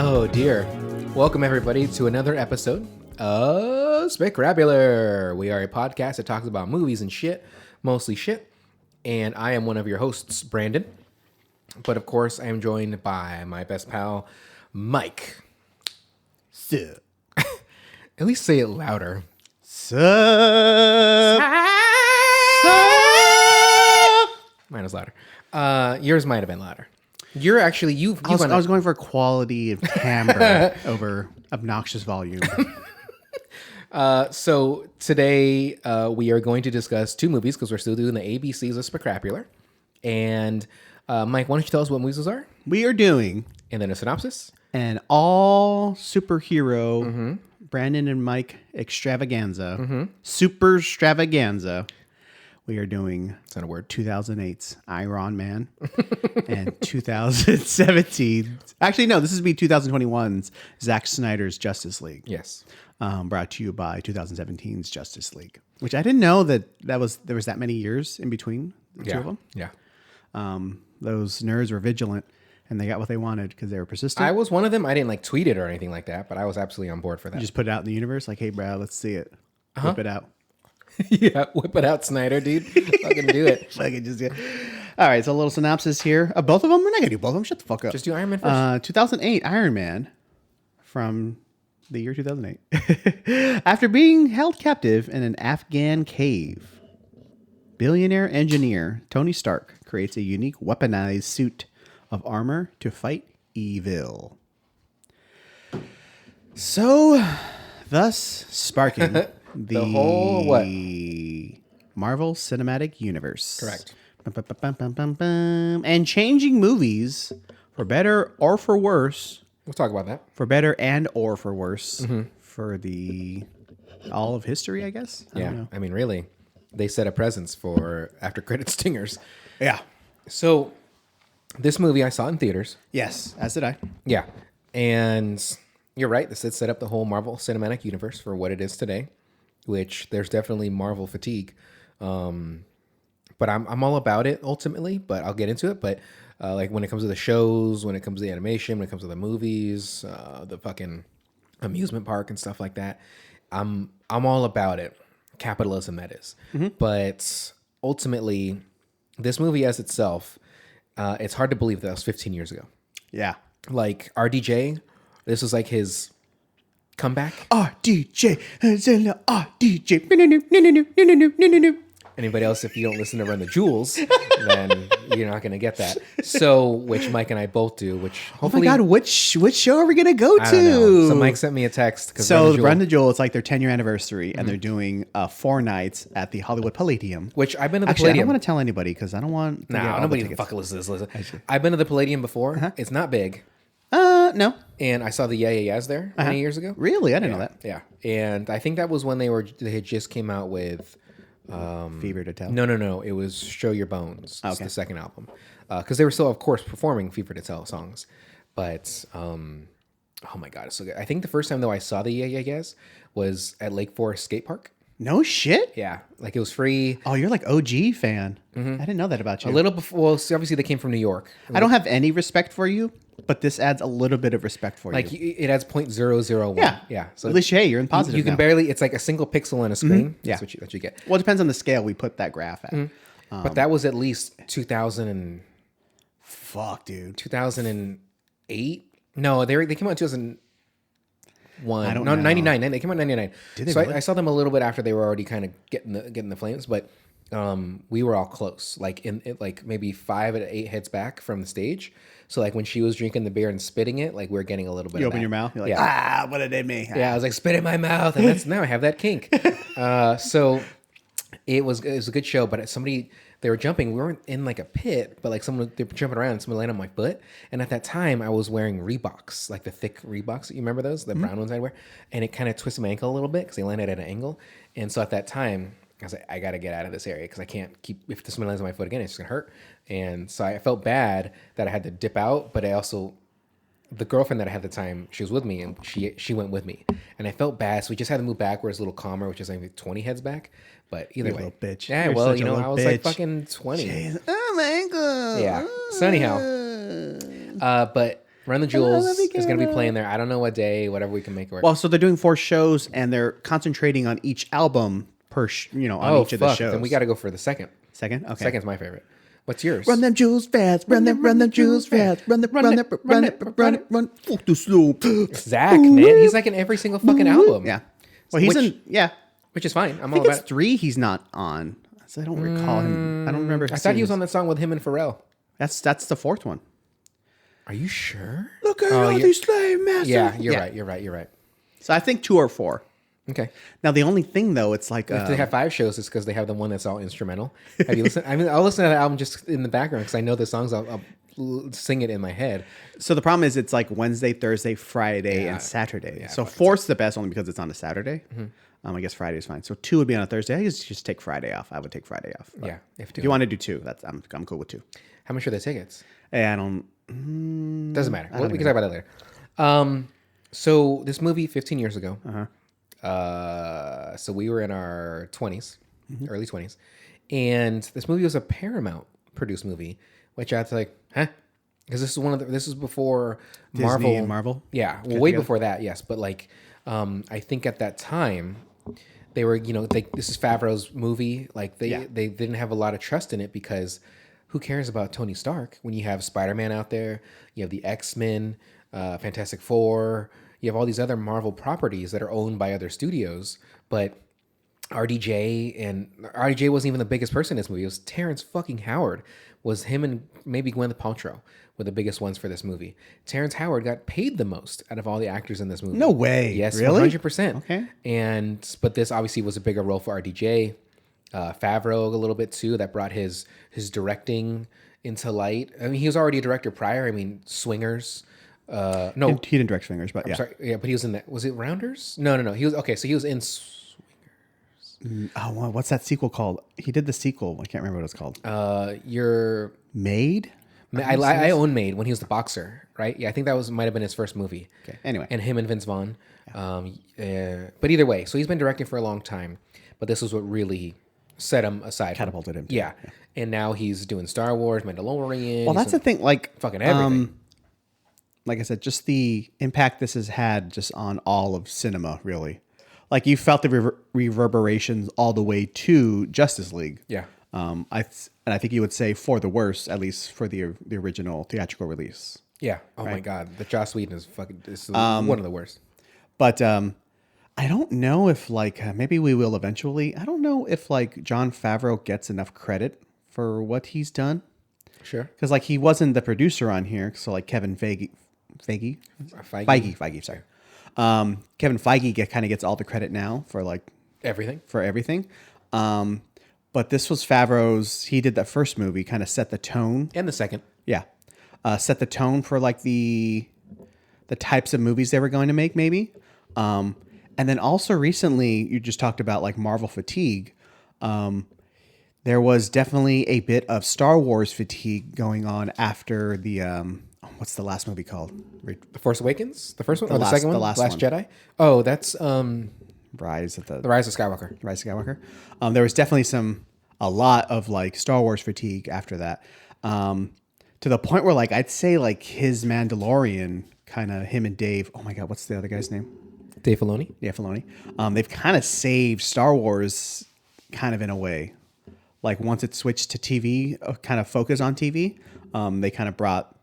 Oh dear. Welcome everybody to another episode of Specrapular. We are a podcast that talks about movies and shit, mostly shit. And I am one of your hosts, Brandon. But of course, I am joined by my best pal, Mike. Sup. At least say it louder. Sup. Mine is louder. Yours might have been louder. You're actually I was going for quality of timbre over obnoxious volume. So today we are going to discuss two movies because we're still doing the ABCs of Specrapular. And Mike, why don't you tell us what movies those are? We are doing And then a synopsis. an all superhero Brandon and Mike extravaganza. Super extravaganza. We are doing It's not a word. 2008's Iron Man and 2017. Actually, no, this is be 2021's Zack Snyder's Justice League. Yes. Brought to you by 2017's Justice League, which I didn't know that there was that many years in between the two of them. Yeah. Those nerds were vigilant and they got what they wanted because they were persistent. I was one of them. I didn't tweet it or anything like that, but I was absolutely on board for that. You just put it out in the universe like, hey, Brad, let's see it. Whip it out. Yeah, whip it out, Snyder, dude. Fucking do it. Fucking just get. All right, so a little synopsis here. Both of them? We're not going to do both of them. Shut the fuck up. Just do Iron Man first. 2008 Iron Man from the year 2008. After being held captive in an Afghan cave, billionaire engineer Tony Stark creates a unique weaponized suit of armor to fight evil. So, thus sparking the whole what? Marvel Cinematic Universe. Correct. And changing movies for better or for worse. We'll talk about that. For better and or for worse. For the all of history, I guess. I don't know. I mean, really, they set a presence for after credit stingers. Yeah. So this movie I saw in theaters. Yes, as did I. Yeah. And you're right. This did set up the whole Marvel Cinematic Universe for what it is today, which there's definitely Marvel fatigue. But I'm all about it ultimately, but I'll get into it. But like when it comes to the shows, when it comes to the animation, when it comes to the movies, the fucking amusement park and stuff like that, I'm all about it. Capitalism, that is. But ultimately, this movie as itself, it's hard to believe that was 15 years ago. Yeah. Like RDJ, this was like his comeback. RDJ. RDJ. Anybody else, if you don't listen to Run the Jewels, then you're not going to get that. So, which Mike and I both do, which hopefully... Oh my God, which show are we going to go to? I don't know. So Mike sent me a text. So Run the Jewel, it's like their 10-year anniversary, and they're doing 4 nights at the Hollywood Palladium. Which I've been to the Actually, Palladium. I don't want to tell anybody because I don't want to get all nobody the tickets. fucking listens to this. Listen. I've been to the Palladium before. It's not big. No. And I saw the Yeah Yeah Yeahs there many years ago. Really? I didn't know that. Yeah. And I think that was when they had just came out with... Fever to Tell? No. It was Show Your Bones. It's Okay. the second album. Because they were still, of course, performing Fever to Tell songs. But, oh my God, it's so good. I think the first time, though, I saw the Yeah Yeah Yeahs was at Lake Forest Skate Park. No shit? Yeah. Like, it was free. Oh, you're like OG fan. I didn't know that about you. A little before, well, see, obviously, they came from New York. I don't have any respect for you, but this adds a little bit of respect for Like, you. it adds 0.001. Yeah. Yeah. So At least, hey, you're in positive you can now. barely, it's like a single pixel on a screen. Yeah. That's what you get. Well, it depends on the scale we put that graph at. But that was at least 2008. No, they came out in 2001. I don't No, know. 99. They came out in 99. Did they So really? I saw them a little bit after they were already kind of getting the flames, but we were all close, like like maybe 5 to 8 heads back from the stage. So like when she was drinking the beer and spitting it, like we were getting a little bit. You of open that. your mouth, you're like, what did it mean? Yeah, I was like, spit in my mouth, and that's now I have that kink. So it was a good show, but they were jumping. We weren't in like a pit, but like they were jumping around, and someone landed on my foot. And at that time, I was wearing Reeboks, like the thick Reeboks. You remember those, the brown ones I wear? And it kind of twisted my ankle a little bit because they landed at an angle. And so at that time, I was like, I got to get out of this area because I can't keep, if this one lands on my foot again, it's just going to hurt. And so I felt bad that I had to dip out, but I also, the girlfriend that I had at the time, she was with me and she went with me. And I felt bad. So we just had to move back where it's a little calmer, which is like 20 heads back. But either way. Little bitch. Yeah, You're well, such a I little was like bitch. fucking 20. Jeez. Oh, my ankle. Yeah. So anyhow, but Run the Jewels is going to be playing there. I don't know what day, whatever we can make it work. Well, so they're doing 4 shows, and they're concentrating on each album on each of the shows. Then we got to go for the second. Second? Okay. Second's my favorite. What's yours? Run them jewels fast, run them jewels fast, run it, fuck the slow. Zach, man, he's like in every single fucking album. Yeah. Well, he's which is fine. I'm I all think about it's 3 he's not on. So I don't recall him. I don't remember. I thought he was on that song with him and Pharrell. That's the 4th one. Are you sure? Look at all these slave masters. Yeah, you're right. So I think 2 or 4. Okay. Now the only thing though, it's like if they have 5 shows, it's because they have the one that's all instrumental. Have you listened? I mean, I'll listen to the album just in the background because I know the songs. I'll sing it in my head. So the problem is it's like Wednesday, Thursday, Friday, and Saturday. So 4's the best only because it's on a Saturday. Mm-hmm. I guess Friday is fine. So 2 would be on a Thursday. I guess just take Friday off. I would take Friday off. But if you want to do 2, I'm cool with 2. How much are the tickets? I don't. Doesn't matter. We can talk about that later. So this movie 15 years ago. So we were in our 20s, early 20s, and this movie was a Paramount produced movie, which I was like, huh? Because this is before Disney and Marvel. Yeah, well, way before that, yes. But like, I think at that time, they were, this is Favreau's movie. Like they didn't have a lot of trust in it because who cares about Tony Stark when you have Spider-Man out there, you have the X-Men, Fantastic Four. You have all these other Marvel properties that are owned by other studios, but RDJ wasn't even the biggest person in this movie. It was Terrance fucking Howard. Was him and maybe Gwyneth Paltrow were the biggest ones for this movie. Terrance Howard got paid the most out of all the actors in this movie. No way. Yes, really? 100%. Okay. But this obviously was a bigger role for RDJ. Favreau a little bit too. That brought his directing into light. I mean, he was already a director prior. I mean, Swingers. No, he didn't direct Swingers, but I'm sorry. Yeah, but he was in that. Was it Rounders? No. He was okay. So he was in Swingers. Oh, well, what's that sequel called? He did the sequel. I can't remember what it's called. Your Maid. I own Maid when he was the boxer, right? Yeah, I think that might have been his first movie. Okay. Anyway, and him and Vince Vaughn. But either way, so he's been directing for a long time. But this was what really set him aside, catapulted him. Yeah, and now he's doing Star Wars, Mandalorian. Well, that's the thing. Like fucking everything. Like I said, just the impact this has had just on all of cinema, really. Like you felt the reverberations all the way to Justice League. Yeah. I think you would say for the worst, at least for the original theatrical release. Yeah. Oh my God, the Joss Whedon is one of the worst. But I don't know if maybe we will eventually. I don't know if Jon Favreau gets enough credit for what he's done. Sure. Because he wasn't the producer on here, so Kevin Feige. Sorry. Kevin Feige kind of gets all the credit now for everything. But this was Favreau's. He did that first movie, kind of set the tone, and the second, set the tone for the types of movies they were going to make, maybe. And then also recently, you just talked about Marvel fatigue. There was definitely a bit of Star Wars fatigue going on after the what's the last movie called? The Force Awakens, the first one, the second one, the last one. Jedi. Oh, that's The Rise of Skywalker. Rise of Skywalker. There was definitely a lot of Star Wars fatigue after that, to the point where I'd say his Mandalorian, kind of him and Dave. Oh my God, what's the other guy's name? Dave Filoni. Yeah, Filoni. They've kind of saved Star Wars, kind of in a way. Once it switched to TV, kind of focus on TV, they kind of brought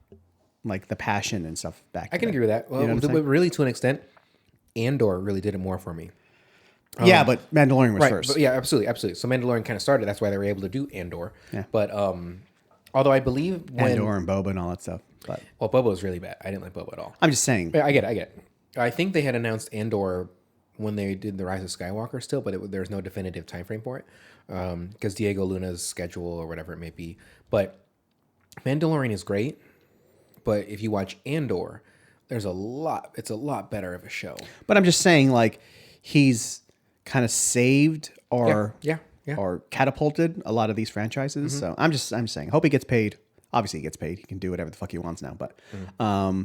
the passion and stuff back. I can agree with that. Well, really, to an extent, Andor really did it more for me. Yeah, but Mandalorian was first. But yeah, absolutely. So Mandalorian kind of started. That's why they were able to do Andor. Yeah. But although I believe Andor and Boba and all that stuff. But Boba was really bad. I didn't like Boba at all. I'm just saying. Yeah, I get it. I think they had announced Andor when they did the Rise of Skywalker still, but there's no definitive time frame for it because Diego Luna's schedule or whatever it may be. But Mandalorian is great. But if you watch Andor, it's a lot better of a show. But I'm just saying, he's kind of saved or or catapulted a lot of these franchises. Mm-hmm. So I'm just saying, hope he gets paid. Obviously, he gets paid. He can do whatever the fuck he wants now. But I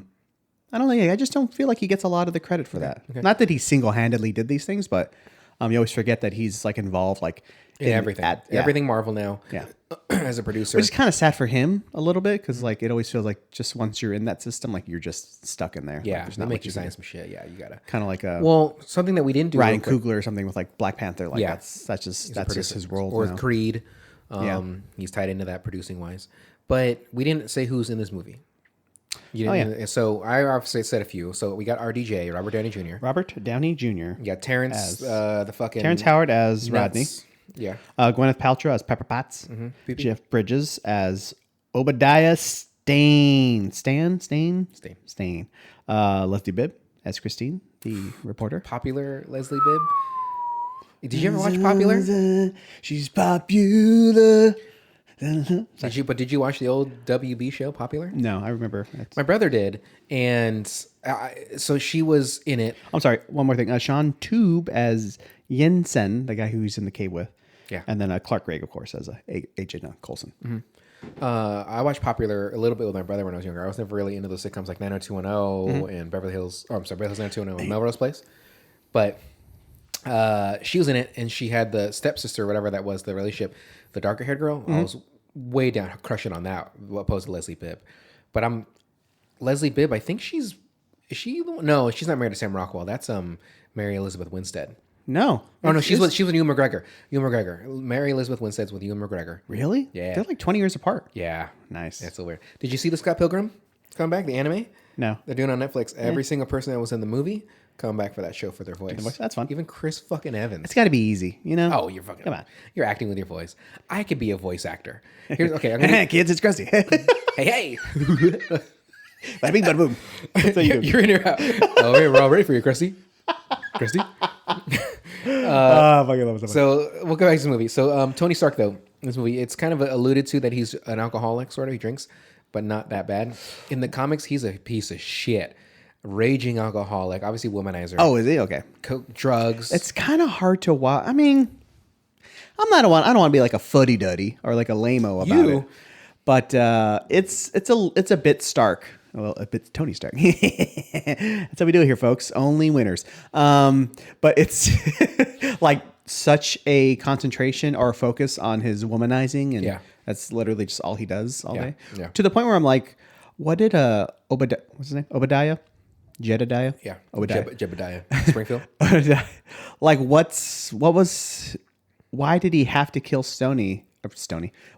just don't feel like he gets a lot of the credit for that. Okay. Not that he single-handedly did these things, but You always forget that he's like involved like in everything. Everything Marvel now. Yeah. As a producer. Which is kind of sad for him a little bit because like it always feels like just once you're in that system, like you're just stuck in there. Yeah, like, there's they not make much you can sign do. some shit. Yeah, you gotta. Kind of like a Well, something that we didn't do. Ryan Coogler or something with like Black Panther. Like Yeah. that's just his world. Or now. Creed. He's tied into that producing wise. But we didn't say who's in this movie. You didn't, So I obviously said a few. So we got RDJ, Robert Downey Jr. Robert Downey Jr. You got Terrance, the fucking Terrence Howard as Rodney. nuts. Yeah. Gwyneth Paltrow as Pepper Potts. Jeff Bridges as Obadiah Stane. Stain. Leslie Bibb as Christine, the reporter. Popular Leslie Bibb. Did you ever watch Popular? She's popular. Did you watch the old WB show, Popular? No, I remember. My brother did, and so she was in it. I'm sorry. One more thing. Sean Tube as Jensen, the guy who he's in the cave with. Yeah. And then Clark Gregg, of course, as Agent Coulson. I watched Popular a little bit with my brother when I was younger. I was never really into those sitcoms like 90210 and Beverly Hills. Oh, I'm sorry, Beverly Hills 90210 and Melrose Place. But she was in it, and she had the stepsister, whatever that was, the relationship, the darker haired girl. I was way down crushing on that, opposed to Leslie Bibb. But Leslie Bibb. I think is she the one? No, she's not married to Sam Rockwell. That's Mary Elizabeth Winstead. No. Oh no, she's with Ewan McGregor. Ewan McGregor. Mary Elizabeth Winstead's with Ewan McGregor. Really? Yeah. They're like 20 years apart. Yeah. Nice. That's so weird. Did you see the Scott Pilgrim come back, the anime? No. They're doing it on Netflix. Every single person that was in the movie come back for that show for their voice. That's fun. Even Chris fucking Evans. It's got to be easy, you know? Oh, you're fucking. Come on. You're acting with your voice. I could be a voice actor. Here's okay. I'm gonna, Kids, it's Krusty. hey. Bada bing, bada boom. That's what you do. You're in your house. Oh, hey, we're all ready for you, Krusty. Krusty. So we'll go back to the movie. So Tony Stark, though, in this movie, it's kind of alluded to that he's an alcoholic, sort of. He drinks, but not that bad. In the comics, he's a piece of shit. Raging alcoholic, obviously womanizer. Oh, is he? Okay. Drugs. It's kind of hard to watch. I mean, I don't want to be like a fuddy-duddy or like a lame-o about it. But it's a bit Stark. Well, a bit Tony Stark. That's how we do it here, folks. Only winners. But it's like such a concentration or focus on his womanizing, and that's literally just all he does all day. Yeah. To the point where I'm like, what did Obadiah? What's his name? Obadiah. Jedediah? Yeah. Obadiah. Jebediah. Springfield. Like, why did he have to kill Stoney?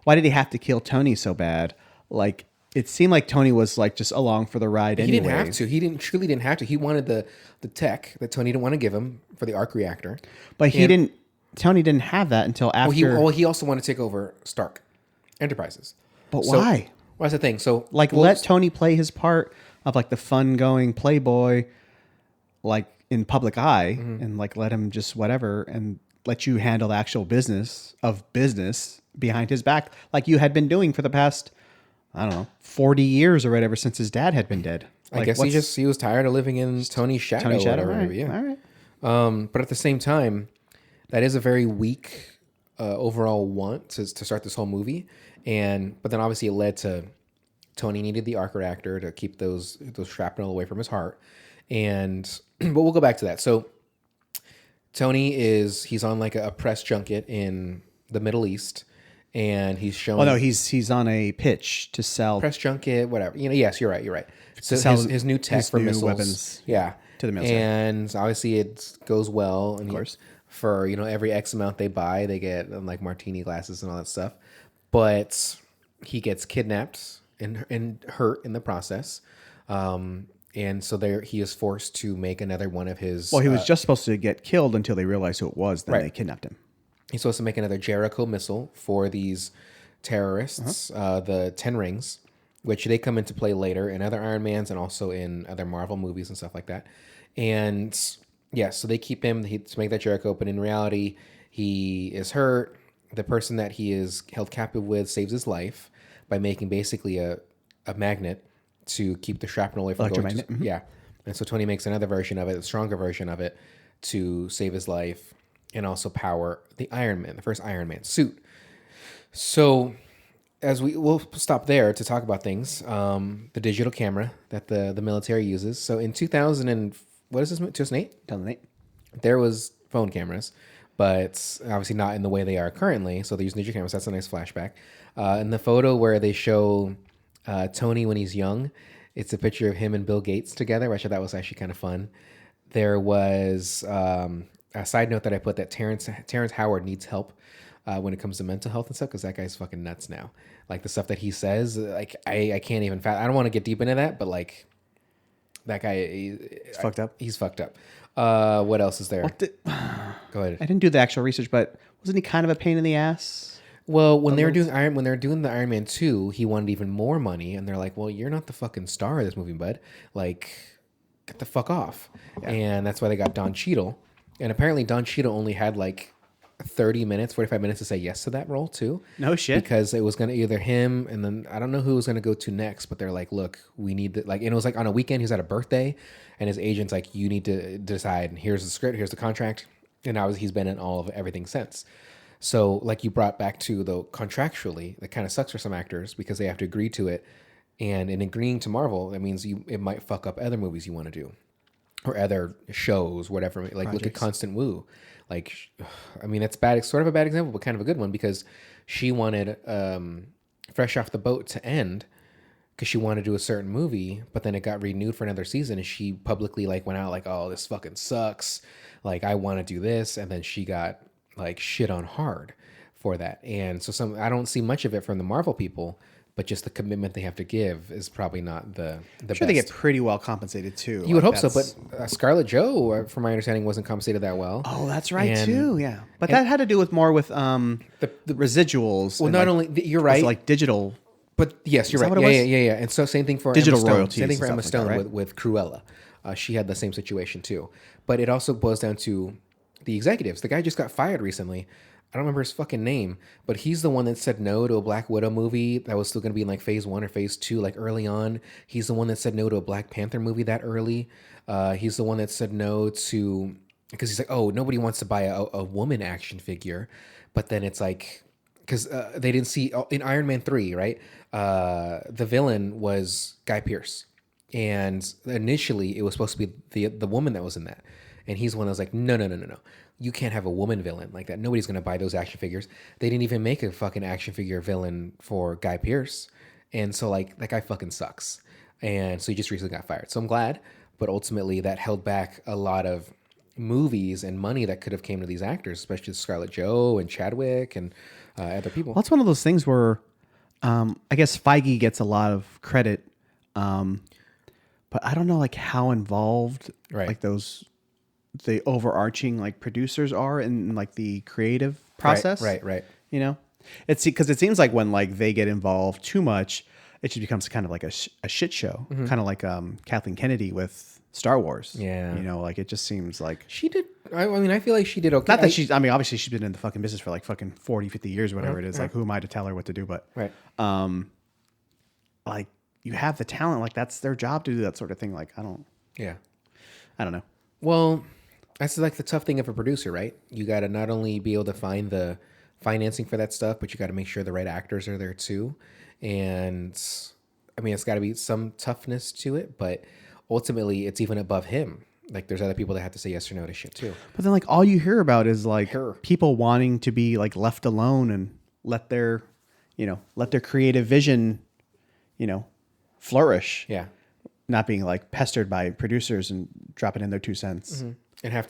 Why did he have to kill Tony so bad? Like, it seemed like Tony was like just along for the ride anyway. He didn't have to. He truly didn't have to. He wanted the tech that Tony didn't want to give him for the arc reactor. But Tony didn't have that until after. Well, he also wanted to take over Stark Enterprises. But why? Well, that's the thing. So, like, let Tony play his part of like the fun-going playboy, like in public eye, and like let him just whatever, and let you handle the actual business behind his back, like you had been doing for the past, I don't know, 40 years or whatever since his dad had been dead. Like, I guess he was tired of living in Tony's shadow. Tony's shadow, whatever, right? Yeah. All right. But at the same time, that is a very weak overall want to start this whole movie, but then obviously it led to Tony needed the arc reactor to keep those shrapnel away from his heart, but we'll go back to that. So Tony he's on like a press junket in the Middle East, and he's showing. Oh no, he's on a pitch to sell press junket, whatever. Yes, you're right. So his new tech for new missiles, weapons, to the military, and obviously it goes well. And of course, for every X amount they buy, they get like martini glasses and all that stuff. But he gets kidnapped and hurt in the process. And so he is forced to make another one of his. Well, he was just supposed to get killed until they realized who it was. Then they kidnapped him. He's supposed to make another Jericho missile for these terrorists, the 10 Rings, which they come into play later in other Iron Mans and also in other Marvel movies and stuff like that. And so they keep him to make that Jericho, but in reality, he is hurt. The person that he is held captive with saves his life by making basically a magnet to keep the shrapnel away from going. Yeah. And so Tony makes another version of it, a stronger version of it, to save his life and also power the Iron Man, the first Iron Man suit. So we'll stop there to talk about things. The digital camera that the military uses. So in 2008? 2008. There was phone cameras. but obviously not in the way they are currently. So they use ninja cameras. That's a nice flashback. In the photo where they show Tony when he's young, it's a picture of him and Bill Gates together, which I thought was actually kind of fun. There was a side note that I put that Terrance Howard needs help when it comes to mental health and stuff, because that guy's fucking nuts now. Like the stuff that he says, like I can't even. I don't want to get deep into that, but like that guy, It's fucked up. He's fucked up. What else is there? Go ahead. I didn't do the actual research, but wasn't he kind of a pain in the ass? Well, when they were doing the Iron Man 2, he wanted even more money, and they're like, "Well, you're not the fucking star of this movie, bud. Like, get the fuck off." Yeah. And that's why they got Don Cheadle. And apparently Don Cheadle only had like 45 minutes to say yes to that role too. No shit. Because it was going to either him, and then I don't know who was going to go to next, but they're like, "Look, we need and it was like on a weekend, he was at a birthday, and his agent's like, "You need to decide, and here's the script, here's the contract." And now he's been in all of everything since. So, like you brought back to, though, contractually, that kind of sucks for some actors because they have to agree to it. And in agreeing to Marvel, that means it might fuck up other movies you want to do or other shows, whatever. Like, projects. Look at Constant Wu. Like, I mean, that's bad. It's sort of a bad example, but kind of a good one because she wanted Fresh Off the Boat to end because she wanted to do a certain movie, but then it got renewed for another season, and she publicly like went out like, "Oh, this fucking sucks. Like, I want to do this," and then she got like shit on hard for that. And so I don't see much of it from the Marvel people, but just the commitment they have to give is probably not the best. They get pretty well compensated too. You would hope so, but Scarlett Jo, from my understanding, wasn't compensated that well. Oh, that's right too. Yeah, but that had to do with more with the residuals. Well, not only you're right, like digital. But yes, you're right. Yeah. And so same thing for digital Emma Stone. royalties. Same thing for Emma Stone like that, right? with Cruella. She had the same situation too. But it also boils down to the executives. The guy just got fired recently. I don't remember his fucking name, but he's the one that said no to a Black Widow movie that was still going to be in like phase 1 or phase 2, like early on. He's the one that said no to a Black Panther movie that early. He's the one that said no to, because he's like, oh, nobody wants to buy a woman action figure. But then it's like, because they didn't see, in Iron Man 3, right? The villain was Guy Pearce. And initially it was supposed to be the woman that was in that. And he's the one that was like, no. You can't have a woman villain like that. Nobody's going to buy those action figures. They didn't even make a fucking action figure villain for Guy Pearce. And so, like, that guy fucking sucks. And so he just recently got fired. So I'm glad. But ultimately, that held back a lot of movies and money that could have came to these actors, especially Scarlett Jo and Chadwick and other people. Well, that's one of those things where I guess Feige gets a lot of credit. But I don't know, like, how involved, like, the overarching like producers are in like the creative process. Right. You know, it's because it seems like when like they get involved too much, it just becomes kind of like a shit show, kind of like Kathleen Kennedy with Star Wars. Yeah, you know, like it just seems like she did. I mean, I feel like she did okay. Not that she's. I mean, obviously she's been in the fucking business for like fucking 40, 50 years, or whatever it is. Like, who am I to tell her what to do? But like you have the talent. Like that's their job to do that sort of thing. Like I don't know. Well, that's like the tough thing of a producer, right? You got to not only be able to find the financing for that stuff, but you got to make sure the right actors are there too. And I mean, it's got to be some toughness to it, but ultimately it's even above him. Like there's other people that have to say yes or no to shit too. But then like all you hear about is like people wanting to be like left alone and let their creative vision, flourish. Yeah. Not being like pestered by producers and dropping in their 2 cents. Mm-hmm. And have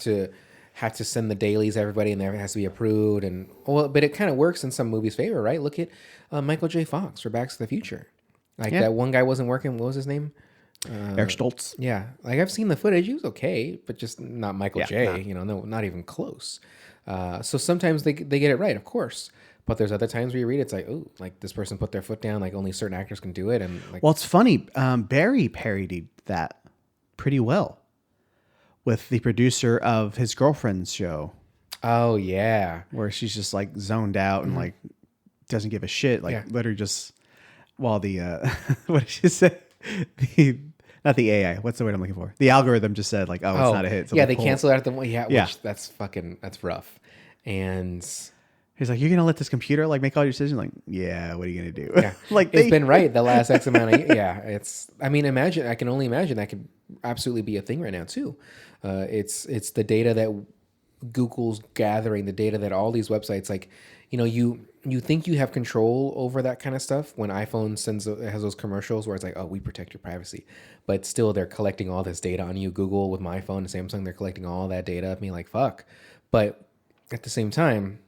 to send the dailies to everybody, and there has to be approved. And but it kind of works in some movies' favor, right? Look at Michael J. Fox for Back to the Future. Like that one guy wasn't working. What was his name? Eric Stoltz. Yeah, like I've seen the footage. He was okay, but just not Michael J. Nah. No, not even close. So sometimes they get it right, of course. But there's other times where you read it's like, oh, like this person put their foot down. Like only certain actors can do it. And like, well, it's funny. Barry parodied that pretty well with the producer of his girlfriend's show. Oh yeah, where she's just like zoned out and like doesn't give a shit. Like literally just while the what did she say? Not the AI. What's the word I'm looking for? The algorithm just said like, oh, it's not a hit. So they canceled out the one. Yeah, which that's rough. And he's like, you're gonna let this computer like make all your decisions? Like, yeah, what are you gonna do? Yeah, like it's been right the last X amount of it's. I mean, I can only imagine that could absolutely be a thing right now too. It's the data that Google's gathering the data that all these websites, like, you think you have control over that kind of stuff when iPhone has those commercials where it's like, oh, we protect your privacy, but still they're collecting all this data on you. Google with my phone and Samsung, they're collecting all that data of me, like, fuck. But at the same time,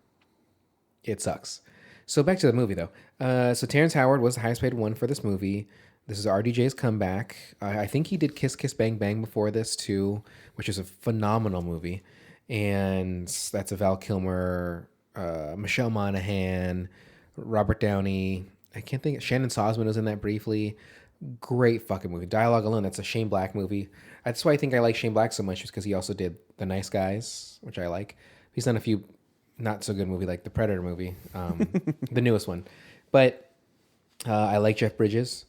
it sucks. So back to the movie though. So Terrance Howard was the highest paid one for this movie. This is RDJ's comeback. I think he did Kiss Kiss Bang Bang before this too, which is a phenomenal movie. And that's a Val Kilmer, Michelle Monaghan, Robert Downey. I can't think. Shannon Sosman was in that briefly. Great fucking movie. Dialogue alone, that's a Shane Black movie. That's why I think I like Shane Black so much, is because he also did The Nice Guys, which I like. He's done a few not so good movie like the Predator movie, the newest one. But I like Jeff Bridges.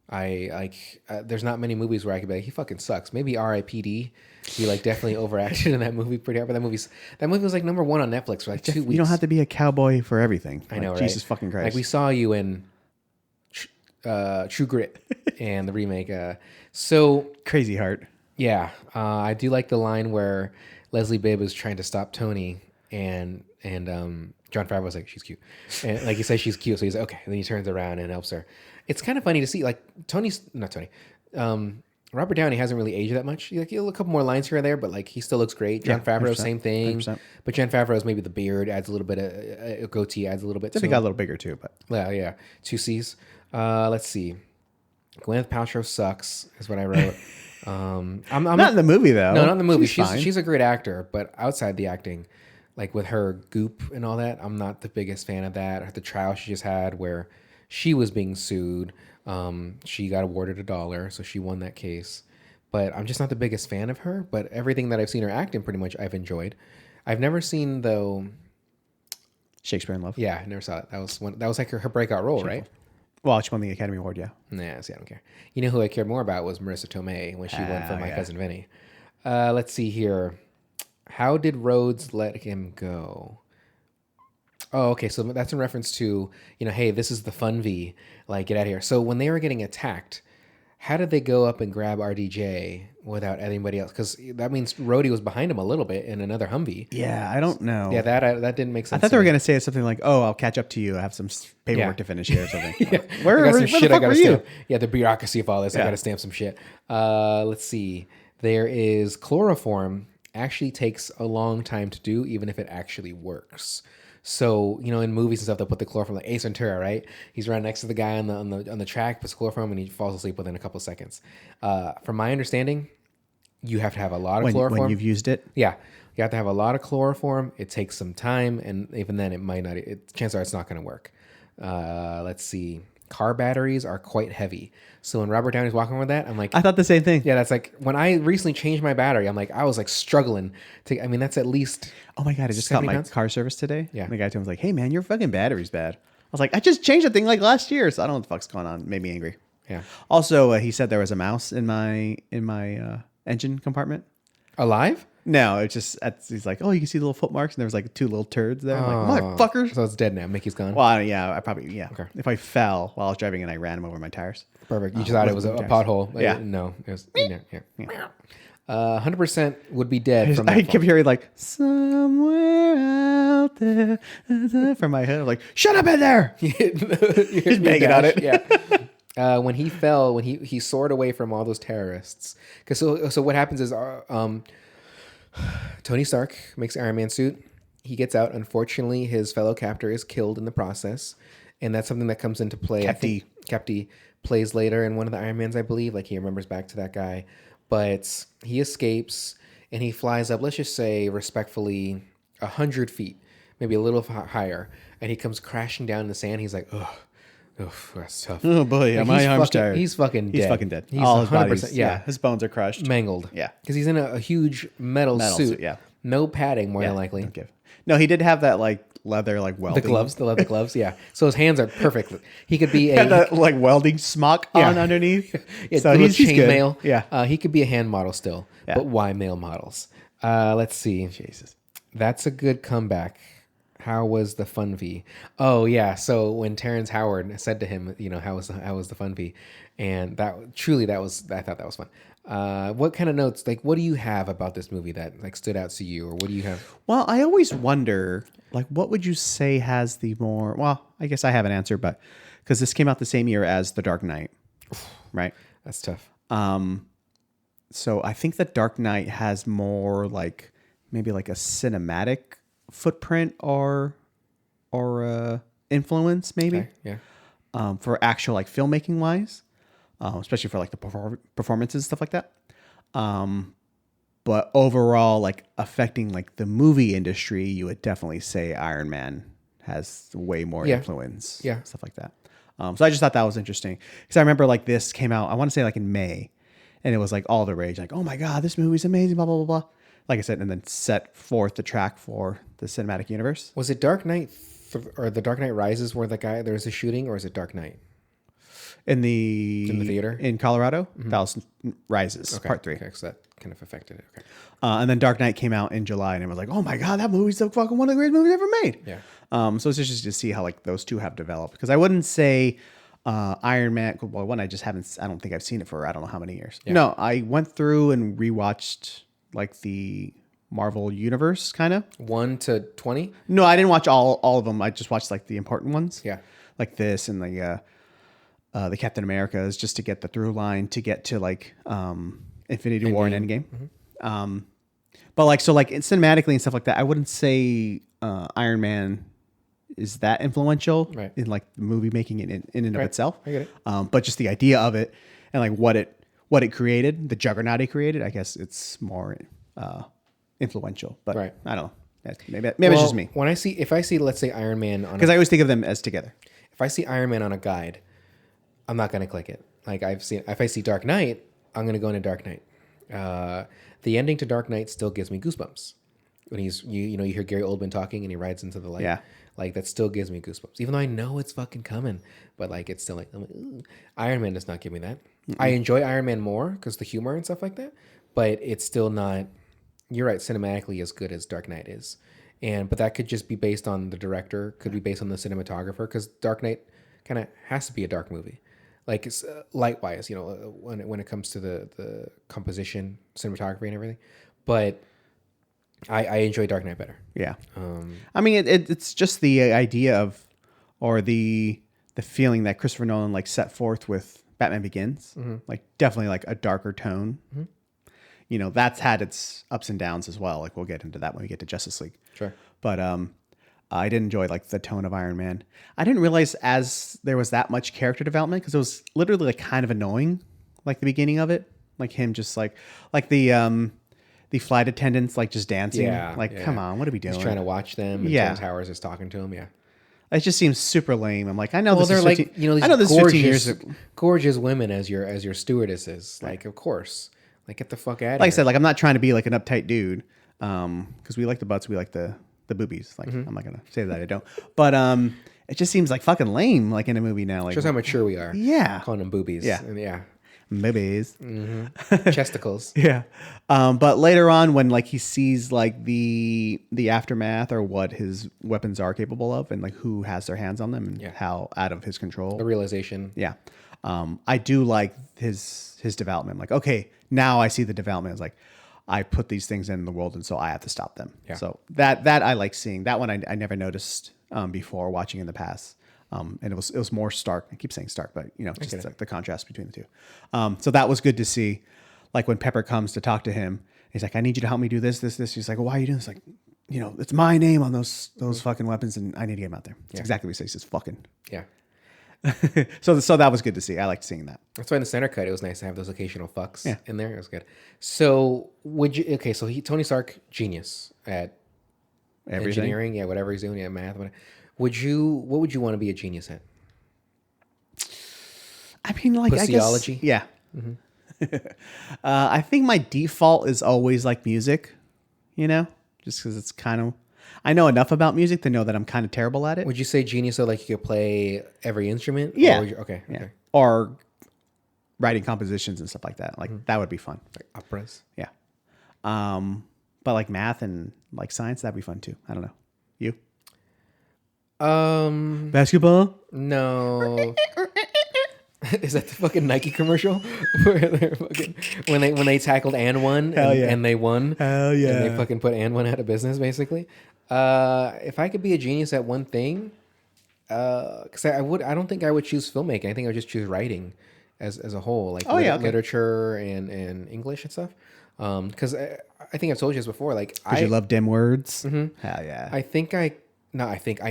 I like. There's not many movies where I could be like, he fucking sucks. Maybe R.I.P.D. He like definitely overacted in that movie pretty hard. But that movie was like number one on Netflix for like 2 weeks. You don't have to be a cowboy for everything. I know, right? Jesus fucking Christ. Like we saw you in True Grit and the remake. So Crazy Heart. yeah, I do like the line where Leslie Bibb is trying to stop Tony and Jon Favreau was like, she's cute. And like he says she's cute, so he's like, okay. And then he turns around and helps her. It's kind of funny to see, like, Robert Downey hasn't really aged that much. Like, a couple more lines here and there, but like he still looks great. Jon Favreau, 100%, same thing. 100%. But Jon Favreau's maybe the beard adds a little bit of a goatee, adds a little bit. He got a little bigger too, but yeah, 2 C's. Let's see. Gwyneth Paltrow sucks, is what I wrote. I'm not in the movie though. No, not in the movie. She's She's a great actor, but outside the acting, like with her goop and all that, I'm not the biggest fan of that. The trial she just had where she was being sued, she got awarded $1, so she won that case. But I'm just not the biggest fan of her. But everything that I've seen her act in, pretty much, I've enjoyed. I've never seen though. Shakespeare in Love. Yeah, I never saw it. That was like her breakout role, right? Well, she won the Academy Award, yeah. Nah, see, I don't care. You know who I cared more about was Marissa Tomei when she won for My Cousin Vinny. Let's see here. How did Rhodes let him go? Oh, okay. So that's in reference to, hey, this is the fun V. Like, get out of here. So when they were getting attacked, how did they go up and grab RDJ without anybody else? Because that means Rhodey was behind him a little bit in another Humvee. Yeah, I don't know. Yeah, that didn't make sense. I thought they were going to say something like, "Oh, I'll catch up to you. I have some paperwork to finish here or something." Yeah. Where the fuck were you? Stamp. Yeah, the bureaucracy of all this. I got to stamp some shit. Let's see. There is chloroform. Actually takes a long time to do, even if it actually works. So, in movies and stuff, they'll put the chloroform, like Ace Ventura, right? He's running next to the guy on the track, puts chloroform, and he falls asleep within a couple of seconds. From my understanding, you have to have a lot of chloroform. When you've used it? Yeah. You have to have a lot of chloroform. It takes some time, and even then, it might not. Chances are it's not going to work. Let's see. Car batteries are quite heavy. So when Robert Downey's walking with that, I'm like... I thought the same thing. Yeah, that's like... When I recently changed my battery, I was like struggling to... I mean, that's at least... Oh my God, I just got my car service today. Yeah. And the guy told me, like, hey man, your fucking battery's bad. I was like, I just changed the thing like last year, so I don't know what the fuck's going on. It made me angry. Yeah. Also, he said there was a mouse in my engine compartment. Alive? No, it's just he's like, oh, you can see the little footmarks, and there was like 2 little turds there. I'm like, motherfuckers. So it's dead now. Mickey's gone. Well, I probably Okay. If I fell while I was driving and I ran him over my tires. Perfect. You just thought it was a pothole. Yeah. No. It was 100% would be dead from that I kept hearing like somewhere out there from my head. I'm like, shut up in there. He's banging on it. Yeah. When he fell, when he soared away from all those terrorists. Because so what happens is Tony Stark makes Iron Man suit. He gets out. Unfortunately, his fellow captor is killed in the process. And that's something that comes into play. Capty plays later in one of the Iron Mans, I believe. Like, he remembers back to that guy. But he escapes, and he flies up, let's just say, respectfully, 100 feet. Maybe a little higher. And he comes crashing down in the sand. He's like, ugh. That's tough. Oh boy, yeah, my arm's tired. He's fucking dead. He's fucking dead. He's all his 100%. Bodies, yeah, his bones are crushed, mangled. Yeah, because he's in a huge metal suit. Yeah, no padding, more than likely. No, he did have that like leather, like welding. The leather gloves. Yeah, so his hands are perfect. He could be and the like welding smock on underneath. So he's chainmail. Yeah, he could be a hand model still. Yeah. But why male models? Let's see. Jesus, that's a good comeback. How was the fun V? Oh yeah. So when Terrance Howard said to him, how was the fun V? And I thought that was fun. What kind of notes, like, what do you have about this movie that like stood out to you, or what do you have? Well, I always wonder, like, what would you say has the more? Well, I guess I have an answer, but because this came out the same year as The Dark Knight, right? That's tough. So I think The Dark Knight has more like maybe like a cinematic footprint or influence, maybe. Okay, yeah. For actual like filmmaking wise, especially for like the performances, stuff like that. But overall, like affecting like the movie industry, you would definitely say Iron Man has way more influence. Yeah. Stuff like that. So I just thought that was interesting because I remember like this came out, I want to say like in May, and it was like all the rage, like, oh my God, this movie's amazing, blah, blah, blah, blah. Like I said, and then set forth the track for the cinematic universe. Was it Dark Knight or The Dark Knight Rises where there was a shooting, or is it Dark Knight? In the theater? in Colorado, that was Rises, part 3. Okay, so that kind of affected it. Okay. And then Dark Knight came out in July, and it was like, oh my God, that movie's the fucking one of the greatest movies ever made. Yeah. So it's just to see how like those two have developed, because I wouldn't say Iron Man. Well, one, I don't think I've seen it for I don't know how many years. Yeah. No, I went through and rewatched like the Marvel universe, kind of 1 to 20. No, I didn't watch all of them. I just watched like the important ones. Yeah. Like this and the Captain Americas, just to get the through line to get to like Infinity War and Endgame. Mm-hmm. But like, so like cinematically and stuff like that, I wouldn't say Iron Man is that influential in like the movie making it in and of itself. I get it. But just the idea of it and like what it created, the juggernaut it created, I guess it's more influential. But I don't know. Maybe it's just me. If I see, let's say Iron Man on, because I always think of them as together. If I see Iron Man on a guide, I'm not gonna click it. Like if I see Dark Knight, I'm gonna go into Dark Knight. The ending to Dark Knight still gives me goosebumps when you hear Gary Oldman talking and he rides into the light. Yeah. Like that still gives me goosebumps, even though I know it's fucking coming. But like it's still like, I'm like, ooh. Iron Man does not give me that. Mm-mm. I enjoy Iron Man more because the humor and stuff like that, but it's still not. You're right, cinematically as good as Dark Knight is, but that could just be based on the director, could be based on the cinematographer, because Dark Knight kind of has to be a dark movie, like it's light wise, when it comes to the composition, cinematography, and everything. But I enjoy Dark Knight better. Yeah. I mean, it's just the idea of, or the feeling that Christopher Nolan like set forth with Batman Begins, like definitely like a darker tone. Mm-hmm. That's had its ups and downs as well. Like we'll get into that when we get to Justice League. Sure. But I did enjoy like the tone of Iron Man. I didn't realize as there was that much character development, because it was literally like kind of annoying, like the beginning of it, like him just like the flight attendants like just dancing. Yeah. Come on, what are we doing? He's trying to watch them. And Tom Towers is talking to him. Yeah. It just seems super lame. I'm like, I know this they're is 15, like, these I know this gorgeous, 15 years ago. Gorgeous women as your stewardesses. Like, of course. Like, get the fuck out of here. Like I said, like I'm not trying to be like an uptight dude, because we like the butts, we like the boobies. Like I'm not gonna say that I don't, but it just seems like fucking lame. Like in a movie now, like shows how mature we are. Yeah, calling them boobies. Yeah, and yeah, boobies. Mm-hmm. Chesticles. Yeah, but later on, when like he sees like the aftermath or what his weapons are capable of, and like who has their hands on them, and how out of his control, the realization. Yeah, I do like his development. Like, okay, now I see the development. It's like, I put these things in the world, and so I have to stop them. Yeah. So that I like seeing. That one I never noticed before watching in the past. And it was more stark. I keep saying stark, but just like the contrast between the two. So that was good to see. Like when Pepper comes to talk to him, he's like, I need you to help me do this. He's like, well, why are you doing this? Like, it's my name on those fucking weapons, and I need to get them out there. That's exactly what he says. He says, fucking. Yeah. So that was good to see. I liked seeing that. That's why in the center cut, it was nice to have those occasional fucks in there. It was good. So so Tony Stark, genius at everything. Engineering, whatever he's doing, math. What would you want to be a genius at? I mean, like Sociology? I guess, yeah. Mm-hmm. I think my default is always like music, just because it's kind of, I know enough about music to know that I'm kind of terrible at it. Would you say genius so like you could play every instrument? Yeah. Okay. Or writing compositions and stuff like that. Like that would be fun. Like operas. Yeah. But like math and like science, that'd be fun too. I don't know. You? Basketball? No. Is that the fucking Nike commercial where they're fucking when they tackled And1 and they won? Hell yeah. And they fucking put And1 out of business basically. If I could be a genius at one thing, because I don't think I would choose filmmaking. I think I would just choose writing as a whole, like literature and English and stuff. Because I think I've told you this before. Like, you love dim words. Mm-hmm. Hell yeah. I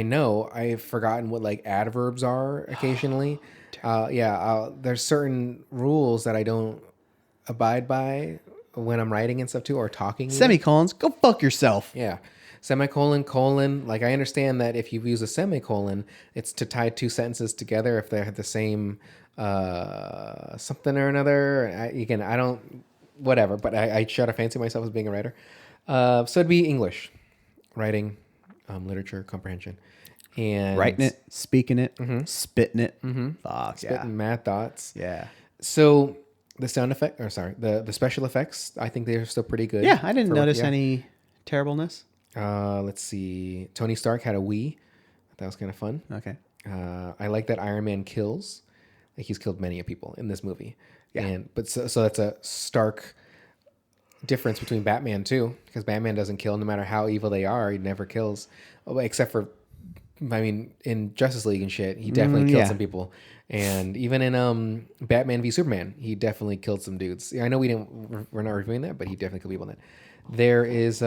know I've forgotten what like adverbs are occasionally. There's certain rules that I don't abide by when I'm writing and stuff too, or talking. Semicolons, go fuck yourself. Yeah. Semicolon, colon. Like, I understand that if you use a semicolon, it's to tie two sentences together if they have the same something or another. I don't, whatever, but I try to fancy myself as being a writer. So it'd be English, writing, literature, comprehension. And writing it, speaking it, spitting it. Fuck, spitting mad thoughts. Yeah. So the the special effects, I think they're still pretty good. Yeah, I didn't notice any terribleness. Let's see. Tony Stark had a Wii. That was kind of fun. Okay. I like that Iron Man kills. Like, he's killed many people in this movie. Yeah. So that's a stark difference between Batman too, because Batman doesn't kill no matter how evil they are. He never kills, except for, I mean, in Justice League and shit, he definitely killed some people. And even in Batman v Superman, he definitely killed some dudes. I know we're not reviewing that, but he definitely killed people in that. There is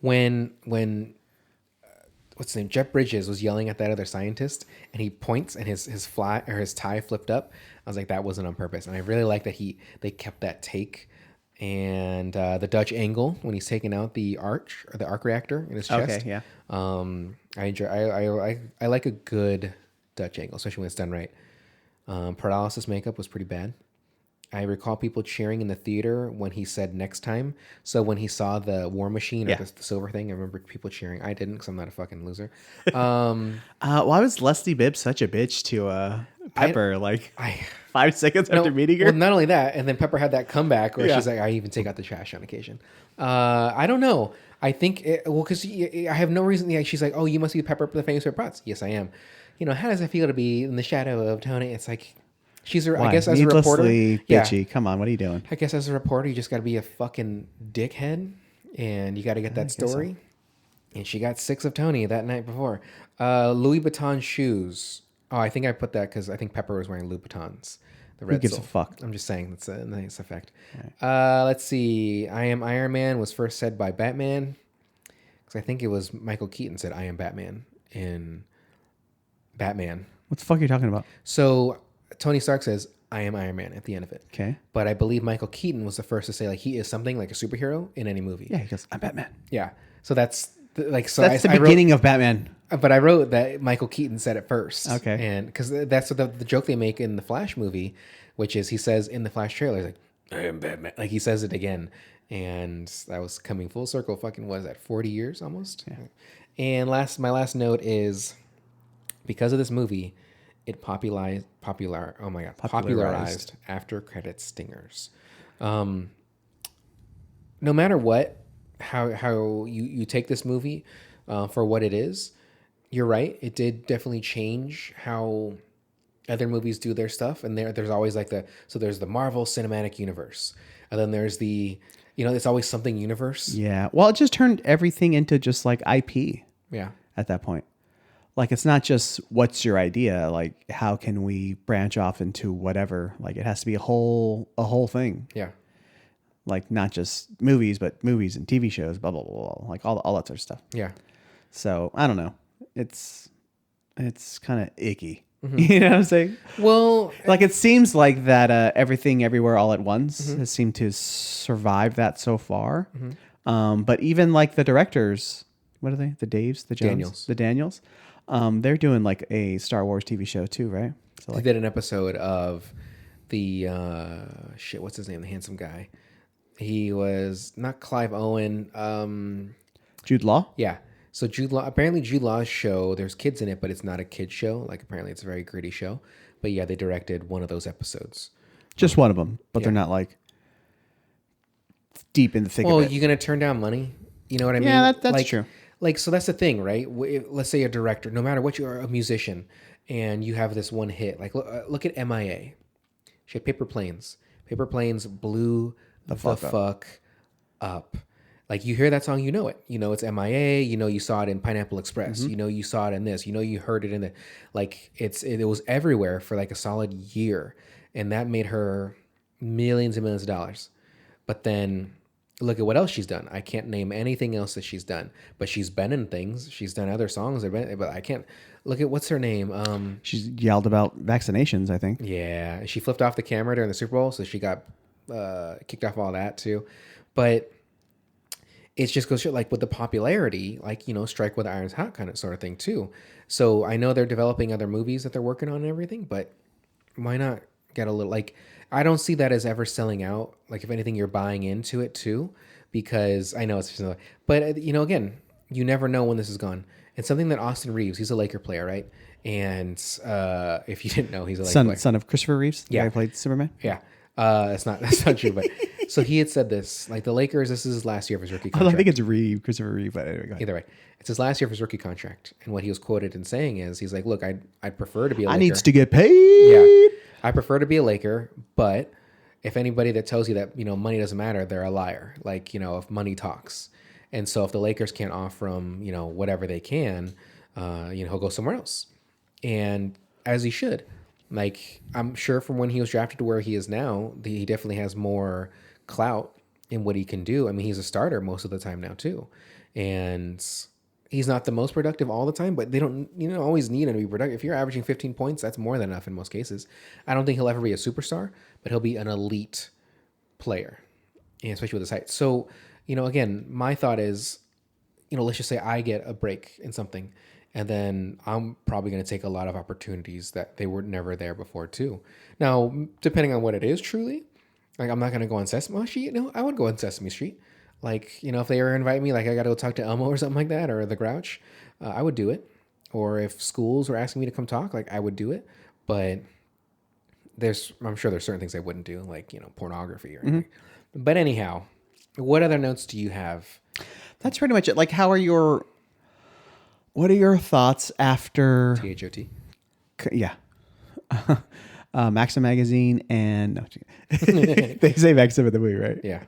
when what's his name? Jeff Bridges was yelling at that other scientist, and he points, and his tie flipped up. I was like, that wasn't on purpose, and I really like that they kept that take. And the Dutch angle when he's taking out the arc reactor in his chest. Okay, yeah. I like a good Dutch angle, especially when it's done right. Paralysis makeup was pretty bad. I recall people cheering in the theater when he said next time. So when he saw the War Machine or the silver thing, I remember people cheering. I didn't, because I'm not a fucking loser. Why was Leslie Bibb such a bitch to Pepper? 5 seconds after meeting her? Well, not only that, and then Pepper had that comeback where she's like, I even take out the trash on occasion. I don't know. I think, because I have no reason. Yeah, she's like, oh, you must be Pepper, the famous Pepper Potts. Yes, I am. How does it feel to be in the shadow of Tony? It's like, I guess as a reporter, bitchy. Come on, what are you doing? I guess as a reporter, you just got to be a fucking dickhead, and you got to get that story. So. And she got 6 of Tony that night before. Louis Vuitton shoes. Oh, I think I put that because I think Pepper was wearing Louis Vuittons. The red Who gives sole. a fuck? I'm just saying that's a nice effect. Right. Let's see. I am Iron Man was first said by Batman, because I think it was Michael Keaton said I am Batman in Batman. What the fuck are you talking about? So Tony Stark says, I am Iron Man at the end of it. Okay. But I believe Michael Keaton was the first to say, like, he is something like a superhero in any movie. Yeah, he goes, I'm Batman. Yeah. So that's that's the beginning of Batman. But I wrote that Michael Keaton said it first. Okay. And because that's what the joke they make in the Flash movie, which is he says in the Flash trailer, he's like, I am Batman. Like, he says it again. And that was coming full circle. Fucking, was that 40 years almost? Yeah. And my last note is, because of this movie, it popularized after credits stingers. No matter what, how you take this movie for what it is, you're right. It did definitely change how other movies do their stuff. And there's always like there's the Marvel Cinematic Universe, and then there's the, it's always something universe. Yeah. Well, it just turned everything into just like IP. Yeah. At that point. Like, it's not just what's your idea, like how can we branch off into whatever, like it has to be a whole thing. Yeah. Like, not just movies, but movies and TV shows, blah, blah, blah, blah, like all that sort of stuff. Yeah. So I don't know. It's kind of icky. Mm-hmm. You know what I'm saying? Well, like, it seems like that Everything Everywhere All at Once has seemed to survive that so far. Mm-hmm. But even like the directors, what are they? The Daves? The Jones? Daniels. The Daniels? They're doing like a Star Wars TV show too, right? So they did an episode of the what's his name? The handsome guy. He was not Clive Owen. Jude Law? Yeah. So Jude Law's show, there's kids in it, but it's not a kid's show. Like, apparently it's a very gritty show. But yeah, they directed one of those episodes. Just one of them, but they're not like deep in the thick of it. Well, you're going to turn down money? You know what I mean? Yeah, that's true. like, so that's the thing, right? Let's say a director, no matter what, you're a musician and you have this one hit. Like, look at MIA. She had Paper Planes. Paper Planes blew the fuck up. Like, you hear that song, you know it. You know it's MIA. You know you saw it in Pineapple Express. You know you saw it in this. You know you heard it in the, like, it was everywhere for like a solid year, and that made her millions and millions of dollars. But then look at what else she's done. I can't name anything else that she's done, but she's been in things. She's done other songs, but I can't look at what's her name. She's yelled about vaccinations, I think. Yeah, she flipped off the camera during the Super Bowl, so she got kicked off all that too. But it just goes like with the popularity, like, you know, strike with iron's hot kind of sort of thing too. So I know they're developing other movies that they're working on and everything, but why not get a little, like, I don't see that as ever selling out. Like, if anything, you're buying into it too, because I know it's just another, but you know, again, you never know when this is gone. It's something that Austin Reeves, he's a Laker player, right? And if you didn't know, he's a Laker player. Son of Christopher Reeves, the guy who played Superman. Yeah. That's not true, but so he had said this, like, the Lakers, this is his last year of his rookie contract. I think it's Christopher Reeve, but anyway, go ahead. Either way, it's his last year of his rookie contract, and what he was quoted in saying is, he's like, "Look, I'd prefer to be a Laker. I needs to get paid. Yeah, I prefer to be a Laker, but if anybody that tells you that, you know, money doesn't matter, they're a liar. Like, you know, if money talks, and so if the Lakers can't offer him, you know, whatever they can, you know, he'll go somewhere else, and as he should." Like, I'm sure from when he was drafted to where he is now, he definitely has more clout in what he can do. I mean, he's a starter most of the time now too. And he's not the most productive all the time, but they don't, you know, always need him to be productive. If you're averaging 15 points, that's more than enough in most cases. I don't think he'll ever be a superstar, but he'll be an elite player, and especially with his height. So, you know, again, my thought is, you know, let's just say I get a break in something, and then I'm probably going to take a lot of opportunities that they were never there before too. Now, depending on what it is, truly, like, I'm not going to go on Sesame Street. No, I would go on Sesame Street. Like, you know, if they ever invite me, like, I got to go talk to Elmo or something like that, or the Grouch, I would do it. Or if schools were asking me to come talk, like, I would do it. But I'm sure there's certain things I wouldn't do, like, you know, pornography or anything. But anyhow, what other notes do you have? That's pretty much it. Like, what are your thoughts after THOT? Yeah. Maxim magazine and no, they say Maxim in the movie, right? Yeah.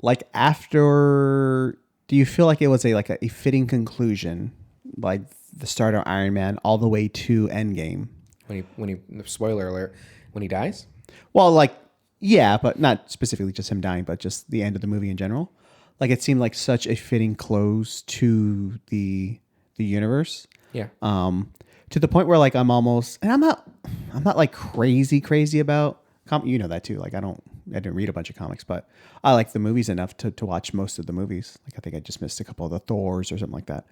Like, after, do you feel like it was a fitting conclusion, like the start of Iron Man all the way to Endgame? When he spoiler alert, when he dies? Well, like, yeah, but not specifically just him dying, but just the end of the movie in general. Like, it seemed like such a fitting close to the universe. Yeah. To the point where, like, I'm almost, and I'm not like crazy about you know that too. Like, I didn't read a bunch of comics, but I like the movies enough to watch most of the movies. Like, I think I just missed a couple of the Thors or something like that.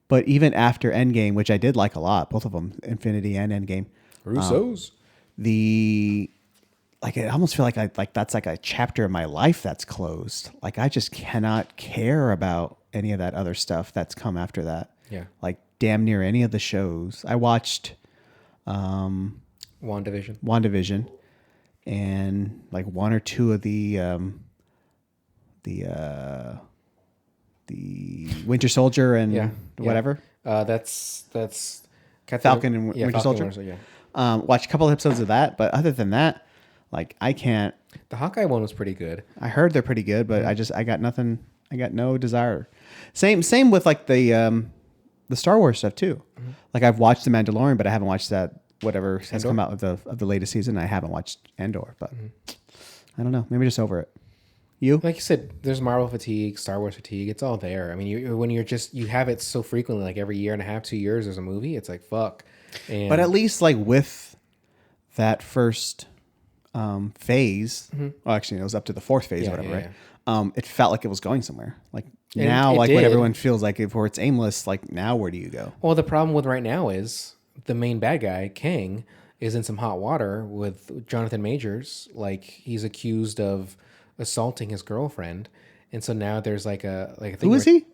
But even after Endgame, which I did like a lot, both of them, Infinity and Endgame. Russo's. I almost feel like that's like a chapter of my life that's closed. Like, I just cannot care about any of that other stuff that's come after that. Yeah. Like, damn near any of the shows. I watched WandaVision and like one or two of the Winter Soldier and whatever. That's Falcon and Winter Soldier. Watched a couple of episodes of that, but other than that, like, I can't. The Hawkeye one was pretty good. I heard they're pretty good, but I got nothing. I got no desire. Same with like the Star Wars stuff too. Mm-hmm. Like, I've watched The Mandalorian, but I haven't watched that whatever has come out of the latest season. I haven't watched Andor, but I don't know. Maybe just over it. You? Like you said, there's Marvel fatigue, Star Wars fatigue. It's all there. I mean, when you have it so frequently, like every year and a half, 2 years, there's a movie. It's like, fuck. But at least, like, with that first phase, well, actually, it was up to the fourth phase or whatever, right? It felt like it was going somewhere. Like, now, like, what everyone feels like, if it's aimless, like, now where do you go? Well, the problem with right now is the main bad guy, Kang, is in some hot water with Jonathan Majors. Like, he's accused of assaulting his girlfriend, and so now there's like a thing. Who is he?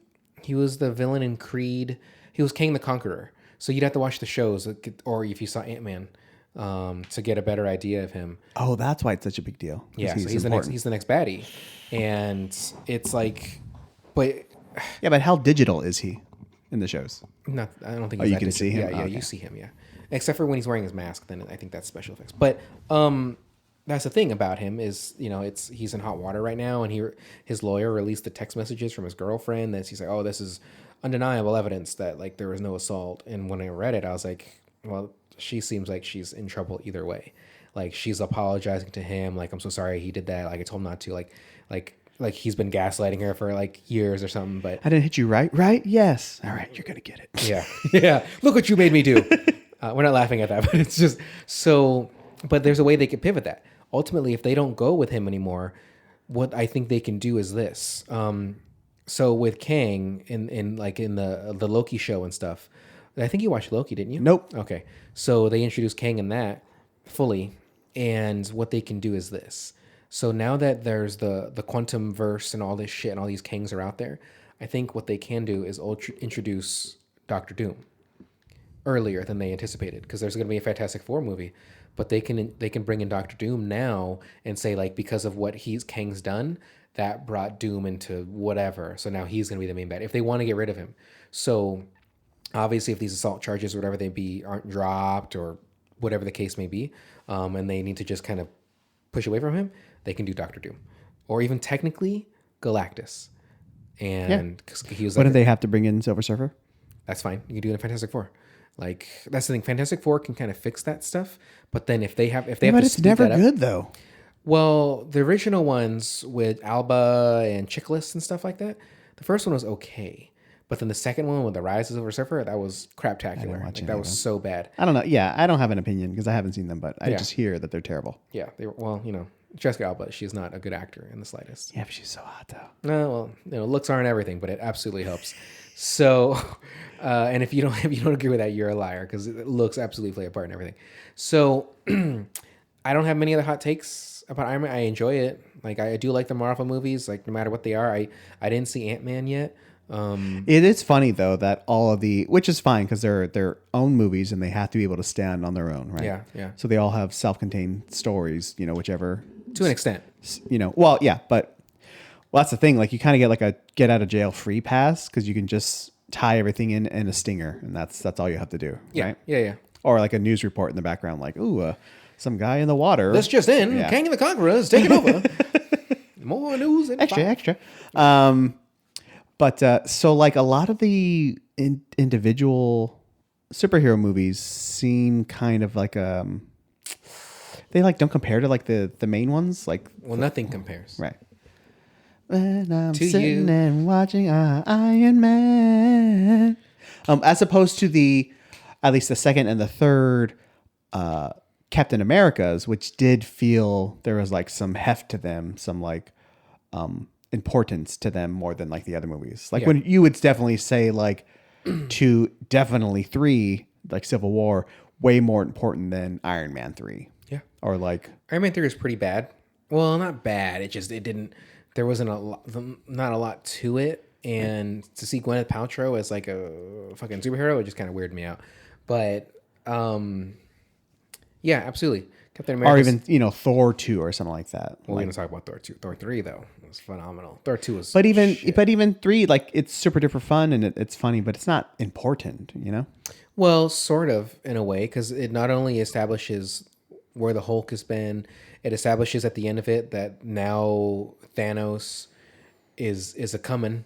He was the villain in Creed. He was Kang the Conqueror. So you'd have to watch the shows, or if you saw Ant-Man, to get a better idea of him. Oh, that's why it's such a big deal. Yeah, so he's the next baddie, and it's like but Yeah, but how digital is he in the shows? not. I don't think. Oh, He's you that can digital. see him? Yeah, yeah, Okay. you see him. Yeah, except for when he's wearing his mask. Then I think that's special effects. But that's the thing about him is he's in hot water right now, and his lawyer released the text messages from his girlfriend that he's like, oh, this is undeniable evidence that like there was no assault. And when I read it, I was like, well, she seems like she's in trouble either way. Like she's apologizing to him, like I'm so sorry he did that. Like I told him not to. Like he's been gaslighting her for like years or something. But I didn't hit you right? Right? Yes. All right, you're gonna get it. yeah, yeah. Look what you made me do. We're not laughing at that, but it's just so. But there's a way they could pivot that. Ultimately, if they don't go with him anymore, what I think they can do is this. So with Kang in the Loki show and stuff, I think you watched Loki, didn't you? Nope. Okay. So they introduced Kang in that fully, and what they can do is this. So now that there's the quantum verse and all this shit and all these Kangs are out there, I think what they can do is introduce Doctor Doom earlier than they anticipated, because there's going to be a Fantastic Four movie, but they can bring in Doctor Doom now and say like because of what Kang's done, that brought Doom into whatever. So now he's going to be the main bad if they want to get rid of him. So obviously, if these assault charges or whatever they be aren't dropped or whatever the case may be, and they need to just kind of push away from him, they can do Doctor Doom, or even technically Galactus. And he was What did they have to bring in Silver Surfer? that's fine. You can do it in Fantastic Four. Like that's the thing. Fantastic Four can kind of fix that stuff, but then if they have But to it's speed never that up, good though. well, the original ones with Alba and Chiklis and stuff like that, the first one was okay. But then the second one with the Rise of Silver Surfer, that was craptacular. Like, that was so bad. I don't know. Yeah, I don't have an opinion because I haven't seen them, but I Yeah. just hear that they're terrible. Yeah, they were, well, Jessica Alba, she's not a good actor in the slightest. Yeah, but she's so hot though. No, well, looks aren't everything, but it absolutely helps. So, and if you don't agree with that, you're a liar, because it looks absolutely play a part in everything. So, I don't have many other hot takes about Iron Man. I enjoy it. Like I do like the Marvel movies, like no matter what they are. I didn't see Ant-Man yet. It is funny though that all of which is fine because they're their own movies and they have to be able to stand on their own, right? Yeah, yeah. So they all have self-contained stories, whichever. To an extent. Well, yeah, but that's the thing. Like you kind of get like a get out of jail free pass because you can just tie everything in a stinger, and that's all you have to do, Yeah, right? yeah. Or like a news report in the background, like, ooh, some guy in the water. This just in: Yeah. Kang the Conqueror is taking over. More news in extra. But so like a lot of the individual superhero movies seem kind of like they like don't compare to like the main ones, like Well, nothing compares. right. When I'm To sitting you. and watching Iron Man, as opposed to at least the second and the third Captain Americas, which did feel there was like some heft to them, some like importance to them more than like the other movies. Like when you would definitely say like definitely 3, like Civil War, way more important than Iron Man 3. Yeah. Or like Iron Man 3 was pretty bad. Well, not bad. It didn't. There wasn't not a lot to it, and to see Gwyneth Paltrow as like a fucking superhero, it just kind of weirded me out. But yeah, absolutely. Captain America. or even Thor 2 or something like that. We're Like, gonna talk about Thor 2. Thor 3 though was phenomenal. Thor 2 was. but even shit. 3, like it's super duper fun and it's funny, but it's not important, Well, sort of in a way, because it not only establishes where the Hulk has been, it establishes at the end of it that now Thanos is a coming.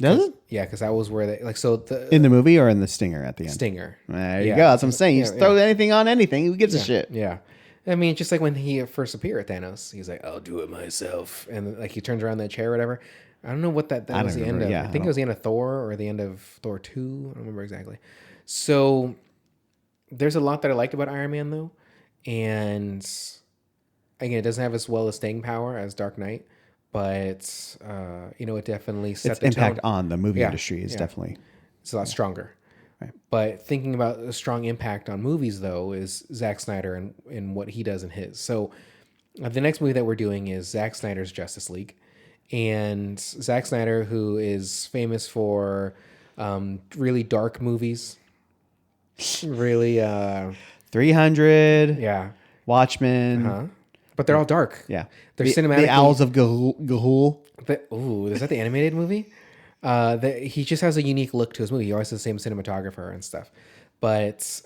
Does it? Yeah, because that was where they the In the movie or in the stinger at the end? Stinger. There you Yeah. go. That's what I'm saying. You just Yeah, throw anything on anything. Who gives a shit? Yeah. I mean, just like when he first appeared at Thanos, he's like, "I'll do it myself," and like he turns around that chair or whatever. I don't know what that was the end of. Yeah, I think it was the end of Thor or the end of Thor 2. I don't remember exactly. So there's a lot that I liked about Iron Man though, and again, it doesn't have as well as staying power as Dark Knight, but it definitely set Its the impact tone. on the movie Yeah, industry is yeah. definitely. It's a lot stronger. Right. But thinking about a strong impact on movies, though, is Zack Snyder and what he does in his. So the next movie that we're doing is Zack Snyder's Justice League. And Zack Snyder, who is famous for really dark movies, really, 300, yeah. Watchmen. Huh? But they're all dark. Yeah. They're the cinematically... Owls of Gahul. Is that the animated movie? He just has a unique look to his movie. He always has the same cinematographer and stuff, but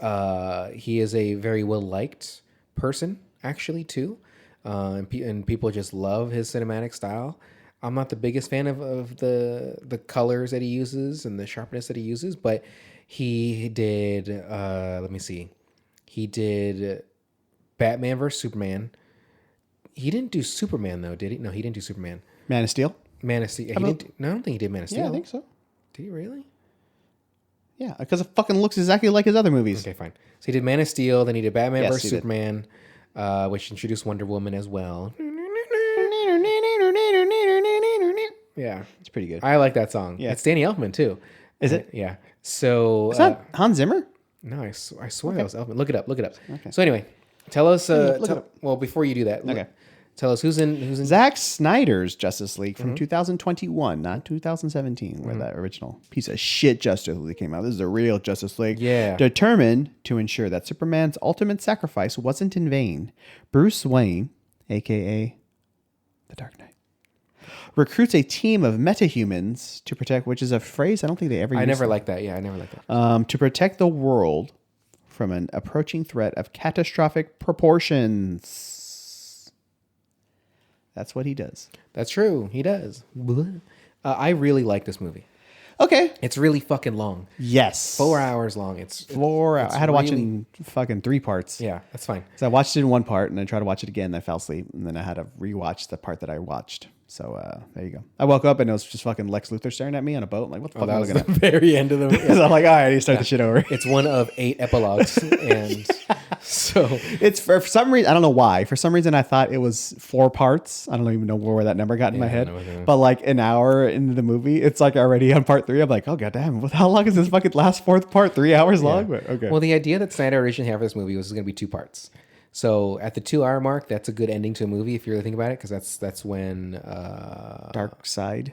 he is a very well liked person actually too, and people just love his cinematic style. I'm not the biggest fan of the colors that he uses and the sharpness that he uses, but he did. Let me see. He did Batman vs Superman. He didn't do Superman though, did he? No, he didn't do Superman. Man of Steel. Man of Steel. He didn't. No, I don't think he did Man of Steel. Yeah, I think so. Did he really? Yeah, because it fucking looks exactly like his other movies. Okay, fine. So he did Man of Steel, then he did Batman Yes, vs he did. Superman, which introduced Wonder Woman as well. Yeah, It's pretty good. I like that song. Yeah. It's Danny Elfman too. Is it? Yeah. So Is that Hans Zimmer? no, I swear that was Elfman. Look it up. Okay. So anyway, tell us. Look it up. Well, before you do that, Okay. tell us who's in. Zack Snyder's Justice League from 2021, not 2017, where that original piece of shit Justice League came out. This is a real Justice League. Yeah. Determined to ensure that Superman's ultimate sacrifice wasn't in vain, Bruce Wayne, aka the Dark Knight, recruits a team of metahumans to protect, which is a phrase I don't think they ever used. I never liked that. Yeah, I never liked that. To protect the world from an approaching threat of catastrophic proportions. That's what he does. That's true. He does. I really like this movie. Okay. It's really fucking long. Yes. 4 hours long. It's 4 hours. I had to watch it really- in fucking 3 parts. Yeah, that's fine. So I watched it in 1 part and then tried to watch it again. And I fell asleep. And then I had to rewatch the part that I watched. So there you go. I woke up and it was just fucking Lex Luthor staring at me on a boat. I'm like, what the fuck That am I was looking the at? very end of the movie. So I'm like, all right, I need to start the shit over. It's one of 8 epilogues, and so It's for some reason, I don't know why. For some reason, I thought it was 4 parts. I don't even know where that number got in my I head. don't know either. But like an hour into the movie, it's like already on part 3. I'm like, oh goddamn, how long is this fucking last 4th part? 3 hours long? But, okay. Well, the idea that Snyder originally had for this movie was going to be 2 parts. So at the 2 hour mark, that's a good ending to a movie if you really think about it, because that's when Dark Side.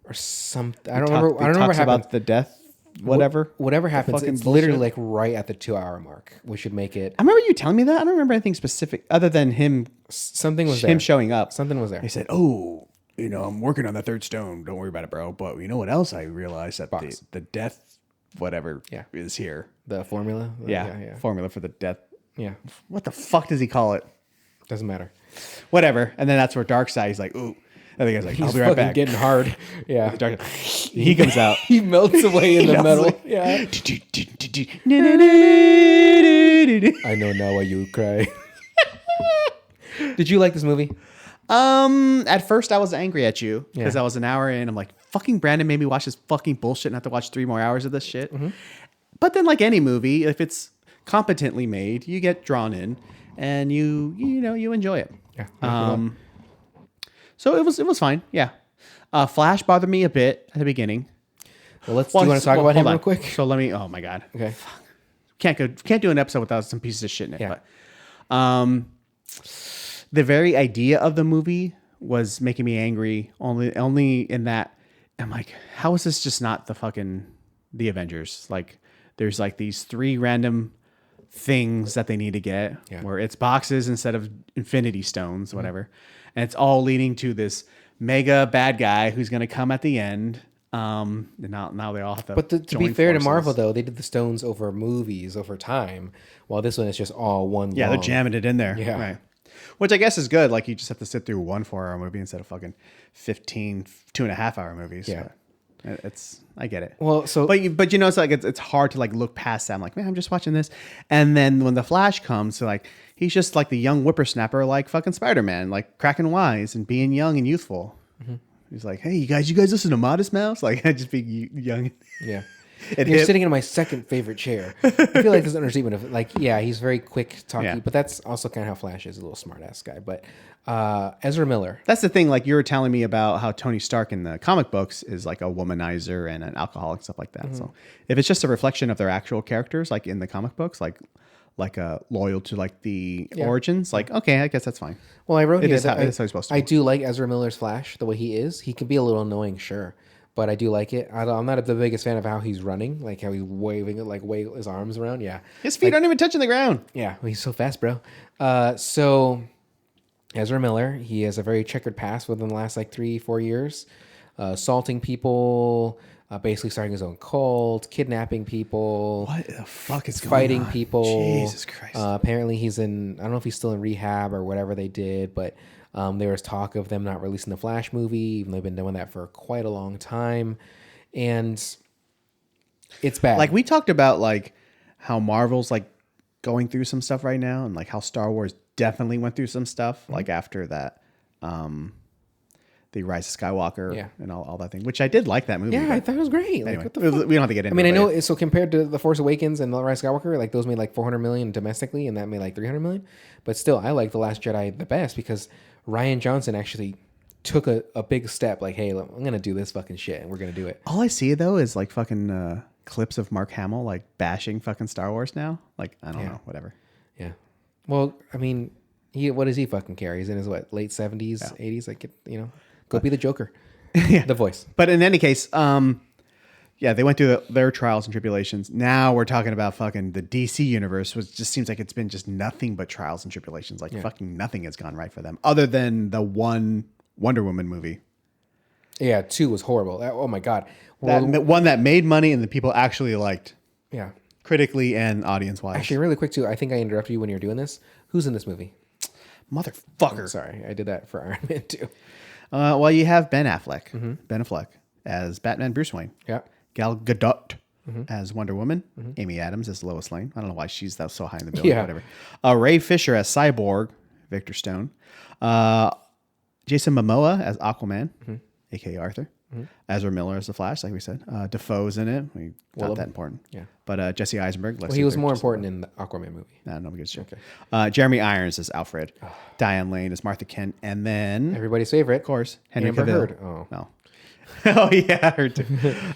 or some I don't remember. I don't remember Talks what happened. about the death, whatever. Whatever happens, fucking it's literally bullshit. like right at the 2 hour mark. We should make it. I remember you telling me that. I don't remember anything specific other than him Something was there. him showing up. Something was there. He said, "Oh, you know, I'm working on the 3rd stone. Don't worry about it, bro. But you know what else I realized that the death, whatever, is here. The formula. Yeah, formula for the death. Yeah. What the fuck does he call it? Doesn't matter. Whatever. And then that's where Darkseid, he's like, ooh. I think I was like, He's I'll be right fucking back. getting hard. Yeah. He comes out. He melts away in the metal. Yeah. I know now why you cry. Did you like this movie? At first I was angry at you because Yeah. I was an hour in. I'm like, fucking Brandon made me watch this fucking bullshit and have to watch 3 more hours of this shit. Mm-hmm. But then, like any movie, if it's competently made, you get drawn in and you enjoy it. Yeah. So it was fine. Yeah. Flash bothered me a bit at the beginning. Well, do you want to talk about him hold real on. quick? So let me. Oh my god. Okay. Can't do an episode without some pieces of shit in it. Yeah. But the very idea of the movie was making me angry. Only in that I'm like, how is this just not the Avengers? Like, there's like these 3 random things that they need to get, where it's boxes instead of Infinity Stones, whatever, and it's all leading to this mega bad guy who's going to come at the end. And now they all have to. But to be join fair to forces. Marvel, though, they did the stones over movies over time, while this one is just all one. Yeah, long. they're jamming it in there. Yeah. Right. Which I guess is good. Like, you just have to sit through 1 4-hour movie instead of fucking 15 2.5-hour movies. Yeah. It's I get it. Well, so But you know, it's like it's hard to like look past that. I'm like, man, I'm just watching this, and then when the Flash comes, so like he's just like the young whippersnapper, like fucking Spider-Man, like cracking wise and being young and youthful. He's like, hey, you guys listen to Modest Mouse, like just being young. yeah. And You're hip. sitting in my second favorite chair. I feel like there's an understatement of like, yeah, he's very quick talky, Yeah. but that's also kind of how Flash is, a little smart ass guy. But Ezra Miller. That's the thing. Like, you were telling me about how Tony Stark in the comic books is like a womanizer and an alcoholic, stuff like that. So if it's just a reflection of their actual characters, like in the comic books, like loyal to like the origins, like, okay, I guess that's fine. Well, I wrote It here is that how it's supposed to I be. do like Ezra Miller's Flash the way he is. He can be a little annoying, sure, but I do like it. I'm not the biggest fan of how he's running, like how he's waving it, like wave his arms around. Yeah, His feet aren't even touching the ground. yeah, he's so fast, bro. So Ezra Miller. He has a very checkered past within the last like 3-4 years, assaulting people, basically starting his own cult, kidnapping people. What the fuck is going fighting on? people? Jesus Christ. Apparently, he's in. I don't know if he's still in rehab or whatever they did, but there was talk of them not releasing the Flash movie, even though they've been doing that for quite a long time, and it's bad. Like we talked about, like how Marvel's like going through some stuff right now, and like how Star Wars definitely went through some stuff, like after that, the Rise of Skywalker, and all that thing. Which I did like that movie. Yeah, I thought it was great. Anyway, Like, what the fuck? we don't have to get into. I mean, it I know. later. So compared to The Force Awakens and The Rise of Skywalker, like those made like 400 million domestically, and that made like 300 million. But still, I like The Last Jedi the best because Ryan Johnson actually took a big step. Like, hey, look, I'm gonna do this fucking shit, and we're gonna do it. All I see though is like fucking clips of Mark Hamill like bashing fucking Star Wars now. Like I don't know, whatever. Yeah. Well, I mean, what does he fucking care? He's in his late 70s, 80s. Like, go be the Joker. Yeah, the voice. But in any case, they went through their trials and tribulations. Now we're talking about fucking the DC universe, which just seems like it's been just nothing but trials and tribulations. Like fucking nothing has gone right for them, other than the one Wonder Woman movie. Yeah, 2 was horrible. Oh my god, that one that made money and the people actually liked. Yeah, critically and audience wise. Actually, really quick too. I think I interrupted you when you were doing this. Who's in this movie? Motherfucker. Sorry, I did that for Iron Man too. Well, you have Ben Affleck, Ben Affleck as Batman Bruce Wayne. Yeah. Gal Gadot as Wonder Woman. Amy Adams as Lois Lane. I don't know why she's that so high in the bill. Whatever. Ray Fisher as Cyborg. Victor Stone. Jason Momoa as Aquaman, aka Arthur. Ezra Miller as the Flash, like we said. Defoe's in it. Not that important. Yeah. But Jesse Eisenberg. Well, he was more important in the Aquaman movie. No good shit. Okay. Jeremy Irons as Alfred. Diane Lane as Martha Kent. And then... everybody's favorite. Of course. Henry Amber Cavill. Heard. Oh. No. Oh, yeah. Her too.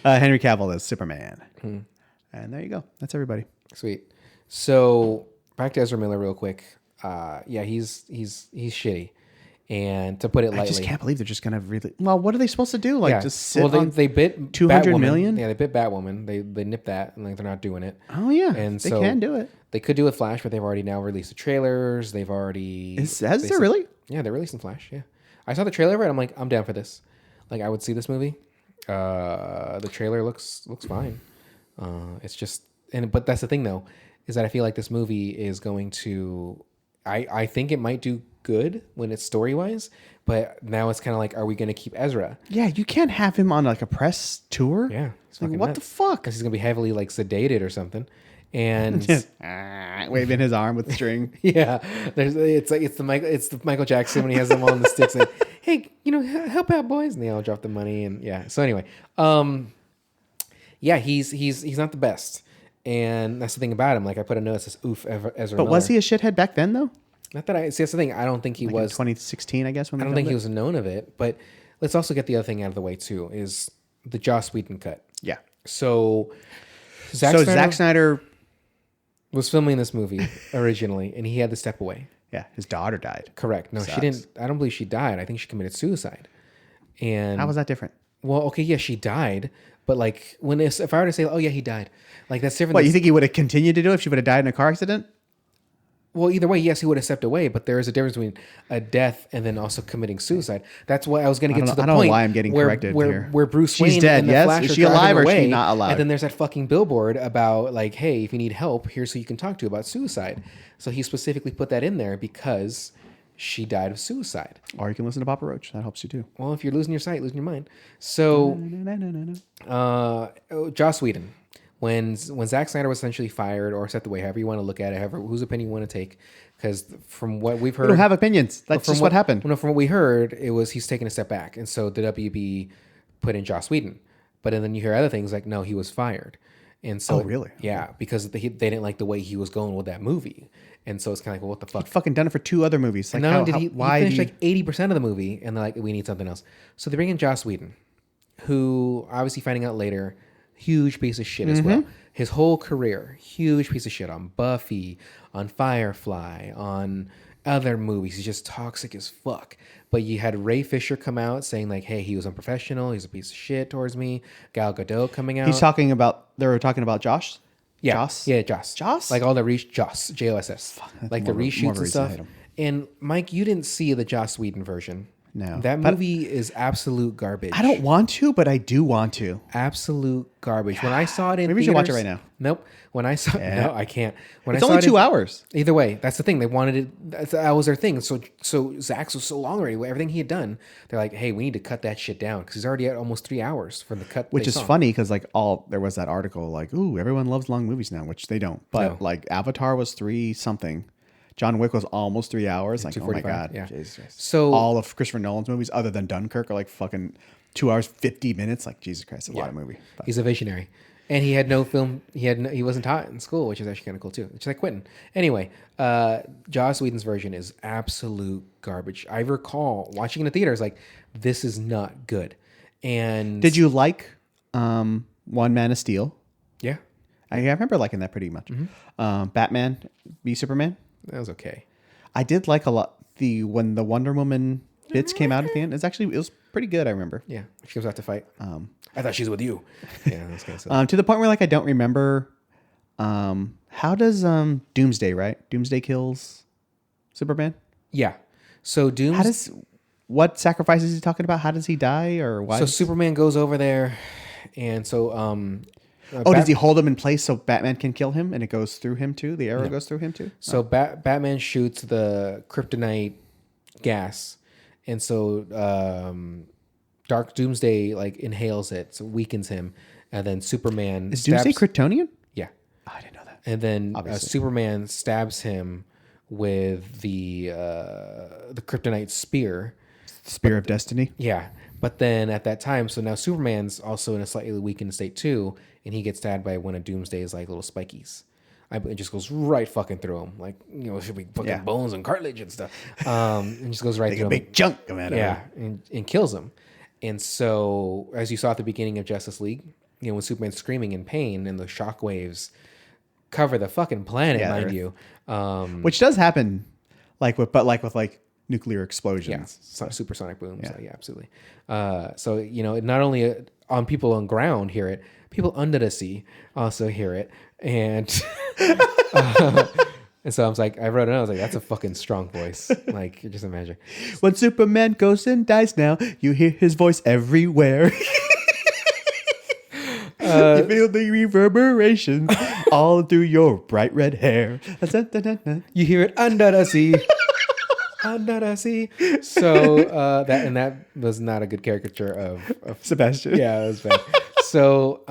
Henry Cavill as Superman. And there you go. That's everybody. Sweet. So, back to Ezra Miller real quick. He's shitty. And to put it lightly, I just can't believe they're just gonna really. Well, what are they supposed to do? Like just sit? Well, on they bit 200 Batwoman. million. Yeah, they bit Batwoman. They nipped that, and like they're not doing it. Oh yeah, and they so can do it. They could do it Flash, but they've already now released the trailers. They've already has there really? Yeah, they're releasing Flash. Yeah, I saw the trailer. I'm like, I'm down for this. Like, I would see this movie. The trailer looks fine. It's just but that's the thing though, is that I feel like this movie is going to. I think it might do good when it's story wise, but now it's kind of like, are we going to keep Ezra? Yeah, you can't have him on like a press tour. Yeah, like, what the fuck? Because he's gonna be heavily like sedated or something, and waving his arm with the string. Yeah, it's the Michael Jackson when he has them all on the sticks. Like, hey, help out, boys, and they all drop the money, and yeah. So anyway, he's not the best. And that's the thing about him. Like, I put a note that says, oof, Ezra But Miller. was he a shithead back then, though? Not that I... See, that's the thing. I don't think he like was... in 2016, I guess, when I don't think he was known of it. But let's also get the other thing out of the way, too, is the Joss Whedon cut. Yeah. So... Zack Snyder... was filming this movie originally, and he had to step away. Yeah, his daughter died. Correct. No, she didn't... I don't believe she died. I think she committed suicide. And... How was that different? Well, okay, yeah, she died. But, like, if I were to say, oh, yeah, he died. Like, that's different. What, you think he would have continued to do it if she would have died in a car accident? Well, either way, yes, he would have stepped away. But there is a difference between a death and then also committing suicide. That's why I was going to get to the point. I don't know why I'm getting corrected here. Where Bruce Wayne She's dead, and the yes? Flash Is are she alive driving or is she away, not alive? And then there's that fucking billboard about, like, hey, if you need help, here's who you can talk to about suicide. So he specifically put that in there because she died of suicide. Or you can listen to Papa Roach. That helps you too. Well, if you're losing your sight, losing your mind. So, Joss Whedon. When Zack Snyder was essentially fired or stepped away, however you want to look at it, whose opinion you want to take, because from what we've heard... We don't have opinions. That's just what happened. No, from what we heard, it was he's taking a step back. And so the WB put in Joss Whedon. But then you hear other things like, no, he was fired. And so, really? Yeah, because they didn't like the way he was going with that movie. And so it's kind of like, well, what the fuck? He'd fucking done it for 2 other movies. Like, and not only did he finished like 80% of the movie, and they're like, we need something else. So they bring in Joss Whedon, who, obviously finding out later, huge piece of shit as well. His whole career, huge piece of shit on Buffy, on Firefly, on other movies. He's just toxic as fuck. But you had Ray Fisher come out saying like, hey, he was unprofessional. He's a piece of shit towards me. Gal Gadot coming out. They were talking about Josh? Yeah, Joss? yeah, Joss. Joss? Like all the Joss, Joss, like the more of reshoots a and reason I stuff. hate 'em. And Mike, you didn't see the Joss Whedon version. No. That But movie is absolute garbage. I don't want to, but I do want to. Absolute garbage. When I saw it in Maybe we should watch it right now. Nope. When I saw no, I can't. When It's I saw only it 2 hours. Either way, that's the thing. They wanted it. That was their thing. So Zach's was so long already. Everything he had done, they're like, hey, we need to cut that shit down because he's already at almost 3 hours from the cut. Which is funny because like there was that article like, ooh, everyone loves long movies now, which they don't. But No. like Avatar was 3 something. John Wick was almost 3 hours. Like, oh my 2:45, God. yeah. Jesus Christ. So- all of Christopher Nolan's movies other than Dunkirk are like fucking 2 hours, 50 minutes. Like, Jesus Christ, a lot of movie. But He's a visionary, and he had no film. He wasn't taught in school, which is actually kind of cool too. It's like Quentin. Anyway, Joss Whedon's version is absolute garbage. I recall watching in the theaters like this is not good. And did you like One Man of Steel? Yeah, I remember liking that pretty much. Batman v Superman. that was okay. I did like a lot when the Wonder Woman bits came out at the end. It was pretty good. I remember. Yeah, she comes out to fight. I thought she was with you. Yeah, that's kind of silly. To the point where like I don't remember. How does Doomsday, right? Doomsday kills Superman. Yeah. So What sacrifice is he talking about? How does he die or why? So Superman goes over there, and so does he hold him in place so Batman can kill him and it goes through him too? The arrow goes through him too. So Batman shoots the kryptonite gas, and so Dark Doomsday like inhales it, so weakens him, and then Superman Is Doomsday Kryptonian? Yeah, Oh, I didn't know that. and then Obviously. Superman stabs him with the kryptonite spear. Spear of Destiny. Yeah, but then at that time, so now Superman's also in a slightly weakened state too, and he gets stabbed by one of Doomsday's like little spikies. It just goes right fucking through him, like it should be fucking bones and cartilage and stuff. And just goes right Like through a him. big chunk of it. Yeah, and kills him. And so, as you saw at the beginning of Justice League, when Superman's screaming in pain and the shockwaves cover the fucking planet, Yeah, mind Earth. you. Which does happen, with nuclear explosions. Yeah, supersonic booms. Yeah, absolutely. So not only on people on ground hear it, people under the sea also hear it, and and so I was like, I wrote it. I was like, that's a fucking strong voice. Like, just imagine. When Superman goes and dies now, you hear his voice everywhere. You feel the reverberations all through your bright red hair. You hear it under the sea. Under the sea. So that was not a good caricature of Sebastian. Yeah, it was bad. So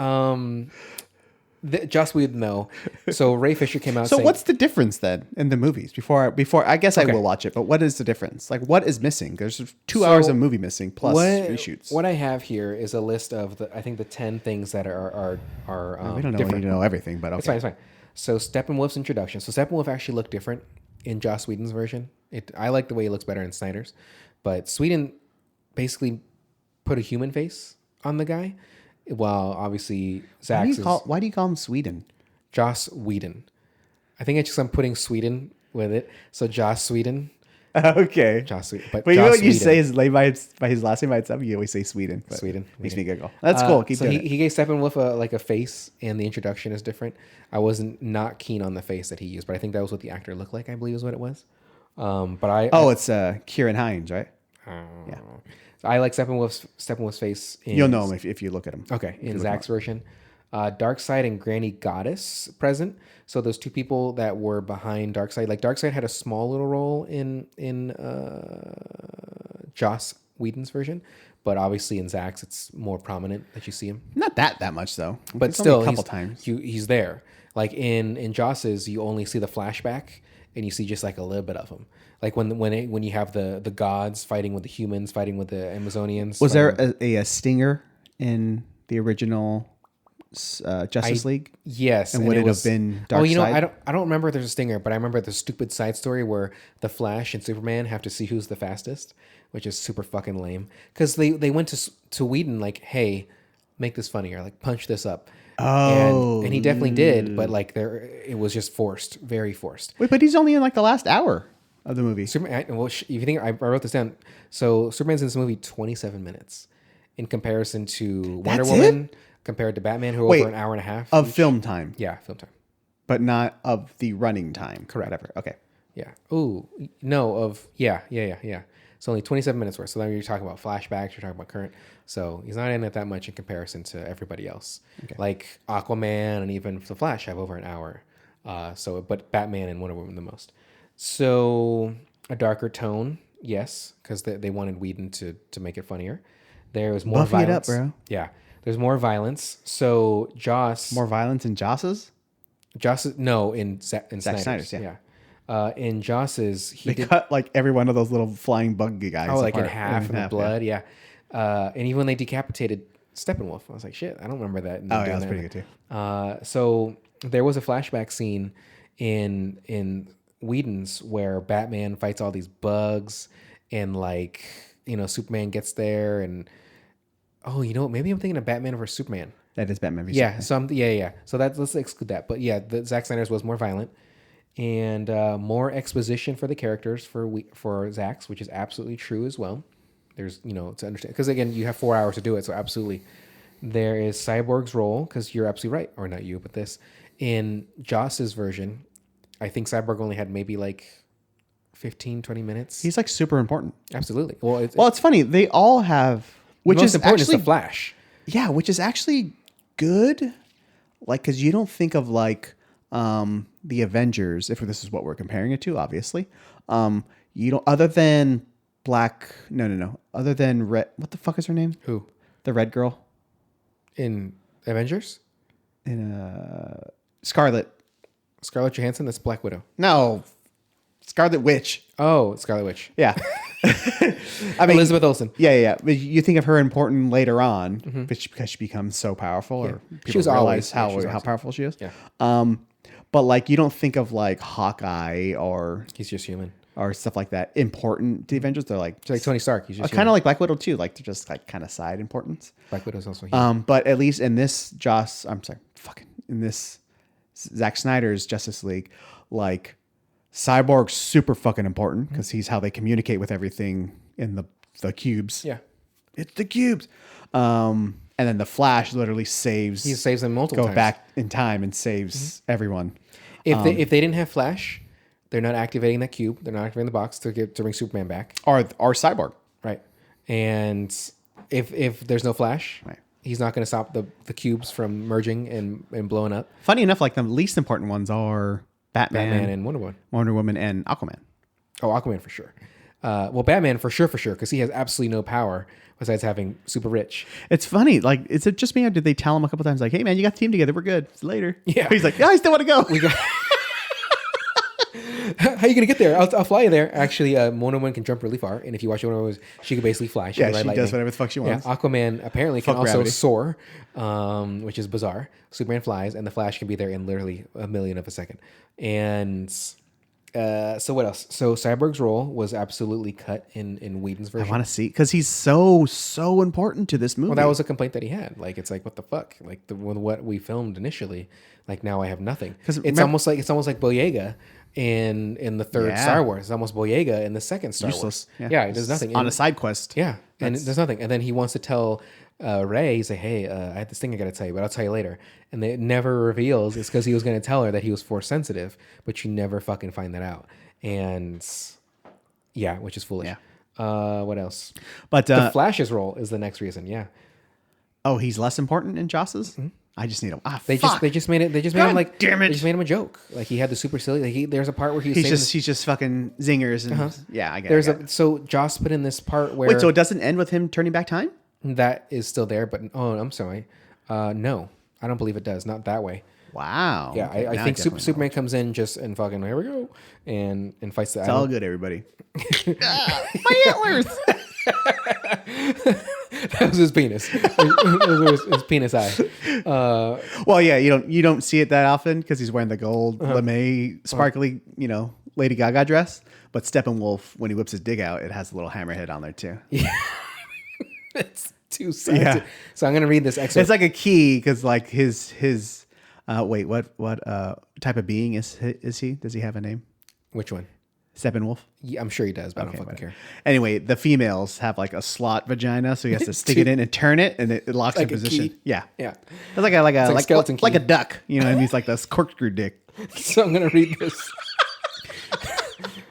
Joss Whedon though. So Ray Fisher came out. So saying, what's the difference then in the movies? Before I guess I will watch it, but what is the difference? Like, what is missing? There's 2 hours of movie missing plus reshoots. What I have here is a list of the 10 things that are we don't know different. you know everything, but okay. It's fine. So Steppenwolf's introduction. So Steppenwolf actually looked different in Joss Whedon's version. I like the way he looks better in Snyder's, but Sweden basically put a human face on the guy, while obviously Zack's Why do you call him Sweden? Joss Whedon. I think it's just I'm putting Sweden with it. So Joss Sweden. Okay. Joss Sweden. But Joss you know what you Whedon. say his name by his last name by itself? You always say Sweden. But Sweden. Makes me giggle. That's cool. Keep so doing he gave Steppenwolf a face, and the introduction is different. I wasn't not keen on the face that he used, but I think that was what the actor looked like. I believe is what it was. It's Kieran Hines, right? Yeah. I like Steppenwolf's face. You'll know him if you look at him. Okay, in Zack's version. Darkseid and Granny Goddess present. So those two people that were behind Darkseid. Like Darkseid had a small little role in Joss Whedon's version, but obviously in Zack's it's more prominent that you see him. Not that much though. But It's still, only a couple times. he's there. Like in Joss's, you only see the flashback, and you see just like a little bit of him. Like when you have the gods fighting with the humans, fighting with the Amazonians. Was there a stinger in the original Justice League? Yes. And would it have been Darkseid? I don't remember if there's a stinger, but I remember the stupid side story where the Flash and Superman have to see who's the fastest, which is super fucking lame. Because they went to Whedon like, hey, make this funnier, like punch this up. Oh, and he definitely did, but like it was just forced, very forced. Wait, but he's only in like the last hour of the movie. Superman. Well, if you think I wrote this down, so Superman's in this movie 27 minutes, in comparison to Wonder That's Woman. compared to Batman, who Wait, over an hour and a half of each. film time, Yeah, film time. but not of the running time. Correct. Whatever. Okay. Yeah. Ooh, no. Yeah. It's only 27 minutes worth. So then you're talking about flashbacks. You're talking about current. So he's not in it that much in comparison to everybody else. Okay. Like Aquaman and even the Flash have over an hour. But Batman and Wonder Woman the most. So a darker tone, yes, because they wanted Whedon to make it funnier. There was more Buffy it violence. up, bro. Yeah. There's more violence. So Joss. More violence in Joss's? No, in Snyder's. Snyder's, yeah. In Joss's, They cut like every one of those little flying bug guys. like in apart. half in the blood, yeah. And even when they decapitated Steppenwolf, I was like, shit, I don't remember that. Oh, yeah, that's pretty good too. So there was a flashback scene in Whedon's where Batman fights all these bugs, and like Superman gets there, and maybe I'm thinking of Batman versus Superman. That is Batman. Yeah, yeah. So let's exclude that. But yeah, the Zack Snyder's was more violent and more exposition for the characters for Zack's, which is absolutely true as well. There's to understand, because again, you have 4 hours to do it, so absolutely. There is Cyborg's role, because you're absolutely right, or not you, but this in Joss's version, I think Cyborg only had maybe like 15-20 minutes. He's like super important. Absolutely. Well, It's funny. They all have, which most is important actually is the Flash. Yeah, which is actually good. Like, because you don't think of like the Avengers, if this is what we're comparing it to, obviously. You don't, other than Black, no. Other than Red, what the fuck is her name? Who? The red girl. In Avengers? In Scarlet. Scarlett Johansson, that's Black Widow. No. Scarlet Witch. Oh, Scarlet Witch. Yeah. I mean, Elizabeth Olsen. Yeah. But you think of her important later on, because she becomes so powerful, or people She was realize always- how powerful she is. Yeah. But like, you don't think of like Hawkeye or He's just human. stuff like that important to the Avengers. They're like It's like Tony Stark. He's just kind of like Black Widow too. Like, they're just like kind of side importance. Black Widow's also human. But at least in this in this Zack Snyder's Justice League, like Cyborg's super fucking important because he's how they communicate with everything in the cubes. Yeah. It's the cubes. And then the Flash literally He saves saves them multiple go times. back in time and saves everyone. If they didn't have Flash, they're not activating that cube. They're not activating the box to bring Superman back. Or Cyborg. Right. And if there's no Flash, Right. he's not going to stop the cubes from merging and blowing up. Funny enough, like the least important ones are Batman and Wonder Woman. Wonder Woman, and Aquaman. Oh, Aquaman for sure. Well, Batman for sure, because he has absolutely no power besides having super rich. It's funny. Like, is it just me or did they tell him a couple times, like, hey, man, you got the team together. We're good. See you later. Yeah. He's like, yeah, I still want to go. How are you going to get there? I'll fly you there. Actually, Wonder Woman can jump really far. And if you watch Wonder Woman, she can basically fly. Yeah, can ride she lightning. does whatever the fuck she wants. Yeah, Aquaman apparently Fuck can also gravity. soar, which is bizarre. Superman flies, and the Flash can be there in literally a millionth of a second. And so what else? So Cyborg's role was absolutely cut in Whedon's I version. want to see, because he's so important to this movie. Well, that was a complaint that he had. Like, it's like, what the fuck? Like, with what we filmed initially, like, now I have nothing. It's almost like Boyega in the third Yeah. Star Wars. It's almost Boyega in the second Star Useless. Wars. Yeah, there's nothing. on a side quest. Yeah, and there's nothing. And then he wants to tell Ray, he's like, hey, I had this thing I got to tell you, but I'll tell you later. And it never reveals it's because he was going to tell her that he was force sensitive, but you never fucking find that out. And yeah, which is foolish. Yeah. What else? But The Flash's role is the next reason. Yeah. oh, he's less important in Joss's? I just need him. They just made him like, damn it. They just made him a joke. Like, he had the super silly. Like, there's a part where He's just fucking zingers and yeah, I get it. So Joss put in this part where Wait, so it doesn't end with him turning back time? that is still there, but I'm sorry, no, I don't believe it does. Not that way. Wow. Yeah, Okay, I now think definitely Superman comes in just and fucking here we go and fights the. It's all good, everybody. My antlers. That was his penis. It was his penis eye. Well, yeah, you don't see it that often because he's wearing the gold lame, sparkly, Lady Gaga dress. But Steppenwolf, when he whips his dick out, it has a little hammerhead on there too. It's too sad. Yeah. So I'm gonna read this excerpt. It's like a key because like his wait, what type of being is he? Does he have a name? Which one? Steppenwolf. Yeah, I'm sure he does, but I don't fucking whatever. care. Anyway, the females have like a slot vagina, so he has to stick it in and turn it, and it locks Like in a position. key. Yeah, Yeah. it's like a skeleton like key. a duck. You know, and he's like this corkscrew dick. So I'm gonna read this.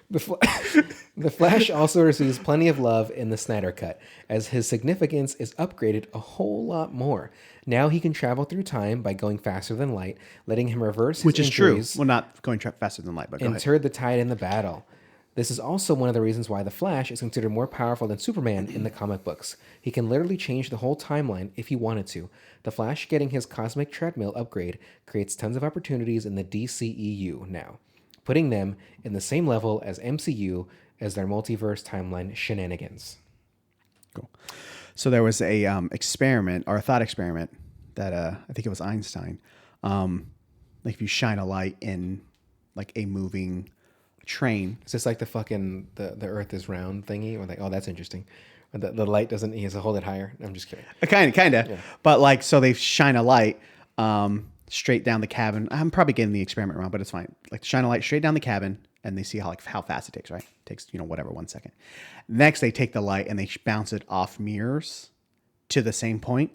The Flash also receives plenty of love in the Snyder Cut, as his significance is upgraded a whole lot more. Now he can travel through time by going faster than light, letting him reverse his Which is true. injuries Well, not going faster than light, but go and ahead. turn the tide in the battle. This is also one of the reasons why the Flash is considered more powerful than Superman in the comic books. He can literally change the whole timeline if he wanted to. The Flash getting his cosmic treadmill upgrade creates tons of opportunities in the DCEU now, putting them in the same level as MCU as their multiverse timeline shenanigans. Cool. So there was a experiment or a thought experiment that I think it was Einstein. Like if you shine a light in like a moving train. Is this like the fucking the Earth is round thingy? Or like, oh, that's interesting. Or the light doesn't. He has to hold it higher. I'm just kidding. Kind of. Yeah. But like, so they shine a light straight down the cabin. I'm probably getting the experiment wrong, but it's fine. Like shine a light straight down the cabin, and they see how fast it takes. Right? It takes whatever 1 second. Next, they take the light and they bounce it off mirrors to the same point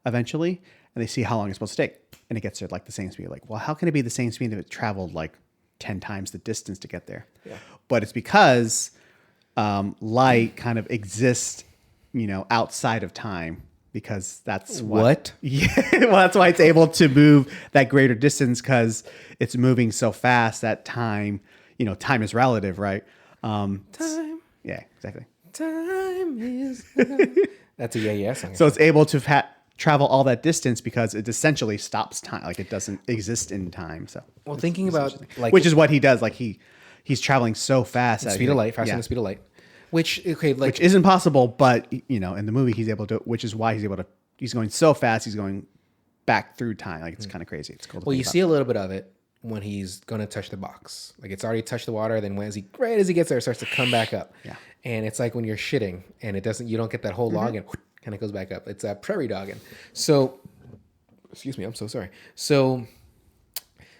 eventually, and they see how long it's supposed to take, and it gets to like the same speed. Like, well, how can it be the same speed if it traveled like 10 times the distance to get there? Yeah. But it's because light kind of exists, outside of time, because that's What? Yeah, well, that's why it's able to move that greater distance, because it's moving so fast that time, time is relative, right? Time. Yeah, exactly. Time is. That's a yeah song. So it's able to travel all that distance because it essentially stops time. Like it doesn't exist in time. So well, thinking about like which is what he does. Like he's traveling so fast. speed of light, faster than the speed of light. Which isn't possible, but in the movie he's able to, which is why he's going so fast, he's going back through time. Like it's kind of crazy. It's cool. Well, you see a little bit of it when he's going to touch the box. Like it's already touched the water. Then right as he gets there, it starts to come back up. Yeah. And it's like when you're shitting and you don't get that whole log and kind of goes back up. It's a prairie dogging. So, excuse me, I'm so sorry. So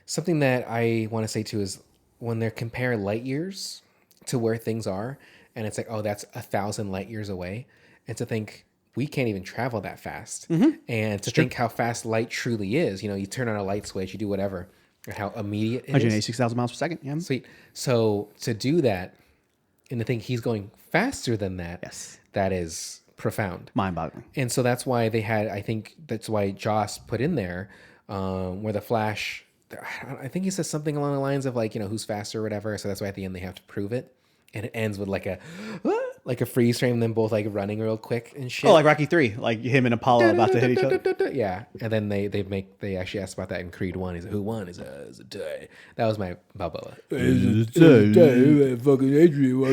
something that I want to say too is when they compare light years to where things are, and it's like, oh, that's 1,000 light years away. And to think we can't even travel that fast. And to think how fast light truly is, you turn on a light switch, you do whatever, and how immediate it is. 186,000 miles per second. Yeah. Sweet. So to do that, and to think he's going faster than that, Yes. that is profound. Mind-boggling. And so that's why I think that's why Joss put in there where the Flash, I think he says something along the lines of like, who's faster or whatever. So that's why at the end they have to prove it. And it ends with like a freeze frame, them both like running real quick and shit. Oh, like Rocky 3, like him and Apollo about to hit each other. Yeah. And then they actually asked about that in Creed 1. He's like, who won? Is a tie. That was my Balboa. Fucking Adrian.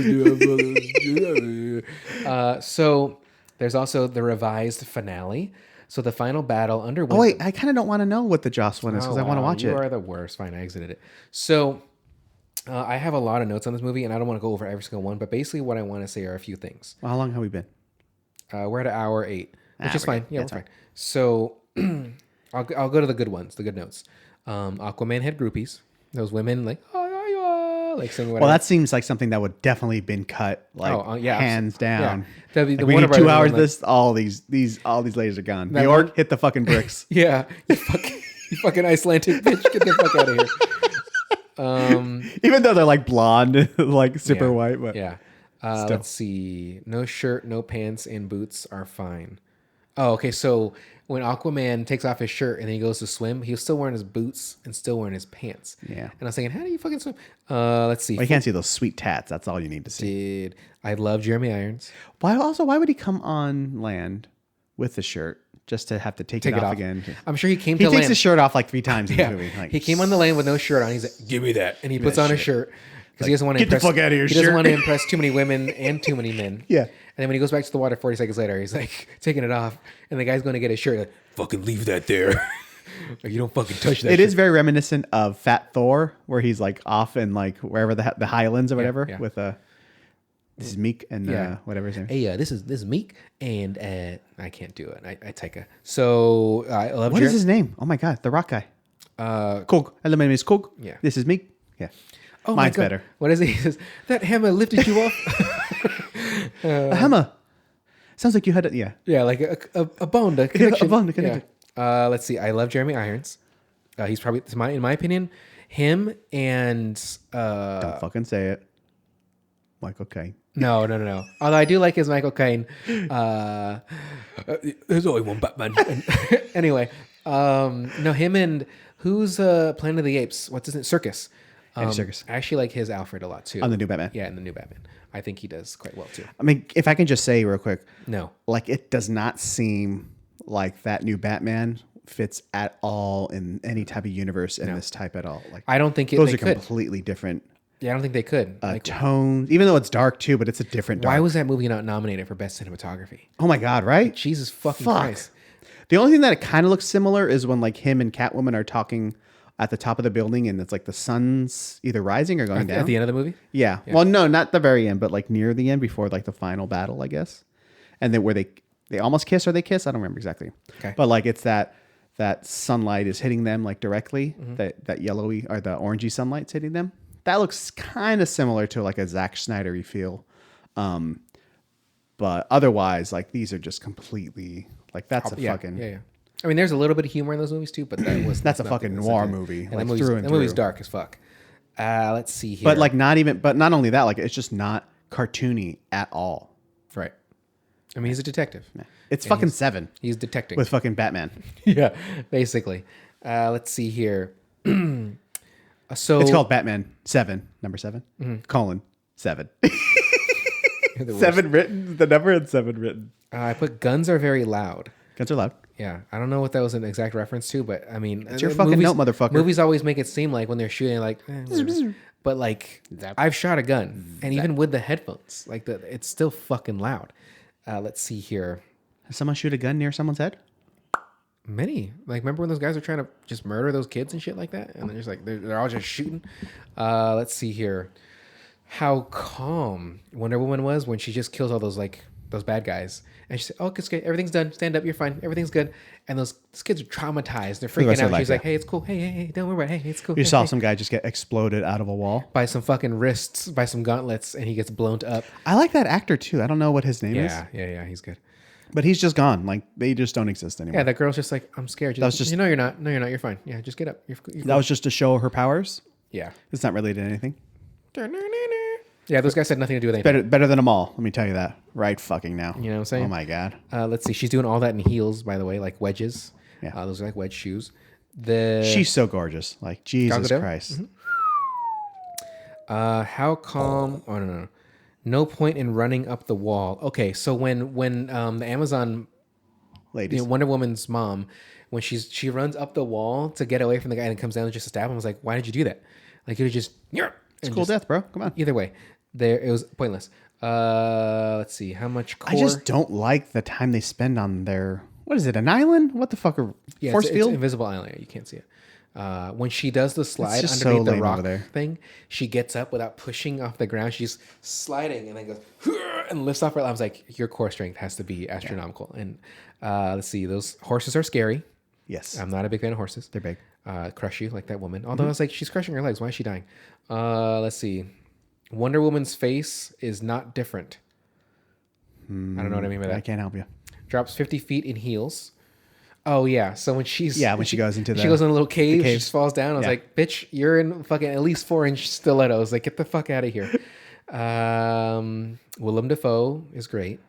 So there's also the revised finale. So the final battle underwent. Oh wait, I kind of don't want to know what the Joss one is because I want to watch it. You are the worst. Fine, I exited it. So I have a lot of notes on this movie, and I don't want to go over every single one. But basically, what I want to say are a few things. Well, how long have we been? We're at an hour 8, which is fine. Yeah, we're That's fine. So I'll go to the good ones, the good notes. Aquaman had groupies. Those women like like singing whatever. Well, that seems like something that would definitely been cut hands down. Yeah. Like, we need 2 hours. All these ladies are gone. New York, hit the fucking bricks. Yeah, you fucking Icelandic bitch, get the fuck out of here. Even though they're like blonde, like super white, but yeah. Let's see. No shirt, no pants, and boots are fine. Oh, okay. So when Aquaman takes off his shirt and then he goes to swim, he was still wearing his boots and still wearing his pants. Yeah. And I was thinking, how do you fucking swim? Let's see. Well, you can't see those sweet tats. That's all you need to see. I love Jeremy Irons. Why would he come on land with the shirt just to have to take it off again? I'm sure he came He to land. takes his shirt off like 3 times in the movie. Like, he came on the land with no shirt on. He's like, give me that. And he puts on a shirt because he doesn't want to get the fuck out of here, He doesn't shirt. want to impress too many women and too many men. Yeah. And then when he goes back to the water 40 seconds later, he's like taking it off. And the guy's going to get his shirt. Like, fucking leave that there. Like, you don't fucking touch that It shit. is very reminiscent of Fat Thor, where he's like off in like wherever the Highlands or whatever with this is Meek and whatever his name is. Hey, this is Meek and I can't do it. I Taika. So I love. What is his name? Oh my god, the rock guy. Cook. Hello, my name is Cook. Yeah. This is Meek. Yeah. Oh my Mine's God. better. What is it? He says, that hammer lifted you off. A hammer. Sounds like you had it. Yeah. Yeah, like a bone to connection. a bone to connection. Yeah. Let's see. I love Jeremy Irons. He's probably, in my opinion, him and... Don't fucking say it. Michael Caine. No. Although I do like his Michael Caine. There's only one Batman. Anyway, no, him and who's Planet of the Apes? What's his name? Circus. Circus. I actually like his Alfred a lot too. On the new Batman. Yeah, in the new Batman. I think he does quite well too. I mean, if I can just say real quick, No. like it does not seem like that new Batman fits at all in any type of universe in this type at all. Like I don't think those they are could. completely different Yeah, I don't think they could. tones, even though it's dark too, but it's a different dark. Why was that movie not nominated for Best Cinematography? Oh my God, right? Jesus fucking Fuck. Christ. The only thing that it kind of looks similar is when like him and Catwoman are talking at the top of the building and it's like the sun's either rising or going down. At the end of the movie? Yeah. Well, no, not the very end, but like near the end before like the final battle, I guess. And then where they almost kiss or they kiss, I don't remember exactly. Okay. But like it's that sunlight is hitting them like directly, that yellowy or the orangey sunlight's hitting them. That looks kind of similar to like a Zack Snyder-y feel. But otherwise, like these are just completely like that's a fucking Yeah. I mean, there's a little bit of humor in those movies too, but that's a nothing. fucking It's noir like movie. And Like that movie's dark as fuck. Let's see here. But like not only that, like it's just not cartoony at all. Right. I mean, he's a detective. It's And fucking he's- Seven He's detecting. with fucking Batman. Yeah, basically. Let's see here. So It's called Batman 7, number 7, colon 7. the worst. 7 written, the number and 7 written. I put guns are very loud. Guns are loud. Yeah, I don't know what that was an exact reference to, but I mean, It's your fucking note, motherfucker. Movies always make it seem like when they're shooting, like, whatever. But like, I've shot a gun, and even with the headphones, like it's still fucking loud. Let's see here. Has someone shoot a gun near someone's head? Many, like, remember when those guys are trying to just murder those kids and shit like that, and they're just like they're all just shooting. Let's see here. How calm Wonder Woman was when she just kills all those bad guys, and she said, "Oh, it's good. Everything's done. Stand up. You're fine. Everything's good." And those kids are traumatized. They're the freaking rest of out. their She's life, like, "Hey, it's cool. Hey, don't worry about it. Hey, it's cool." You Hey, saw hey." some guy just get exploded out of a wall. By some fucking wrists, by some gauntlets, and he gets blown up. I like that actor too. I don't know what his name is, Yeah, he's good. but he's just gone. Like they just don't exist anymore. Yeah, that girl's just like, "I'm scared." That was just- you know, you're not. No, you're not. You're fine. Yeah, just get up. You're That was just to show her powers. yeah. It's not related to anything. Yeah, those guys had nothing to do with anything. Better than them all. Let me tell you that right fucking now. You know what I'm saying? Oh my God. Let's see. She's doing all that in heels, by the way, like wedges. Yeah. Those are like wedge shoes. She's so gorgeous. Like Jesus Gadot? Christ. How calm? Oh no. No point in running up the wall. Okay, so when the Amazon, Ladies. Wonder Woman's mom, when she runs up the wall to get away from the guy and comes down just to stab him, I was like, why did you do that? Like you would just It's cool death, bro. Come on. Either way, it was pointless. Let's see how much core. I just don't like the time they spend on their. What is it? An island? What the fuck? Force it's field? invisible island. You can't see it. When she does the slide just so underneath the lame rock over there. thing, she gets up without pushing off the ground. She's sliding and then goes and lifts off her. I was like, your core strength has to be astronomical. And let's see, those horses are scary. Yes. I'm not a big fan of horses. They're big. Crush you like that woman. Although I was like, she's crushing her legs. Why is she dying? Let's see. Wonder Woman's face is not different. I don't know what I mean by that. I can't help you. Drops 50 feet in heels. Oh yeah. So when she goes into she goes in a little cave, cave. she just falls down. I was Yeah. like, bitch, you're in fucking at least 4-inch stilettos. Like, get the fuck out of here. Willem Dafoe is great.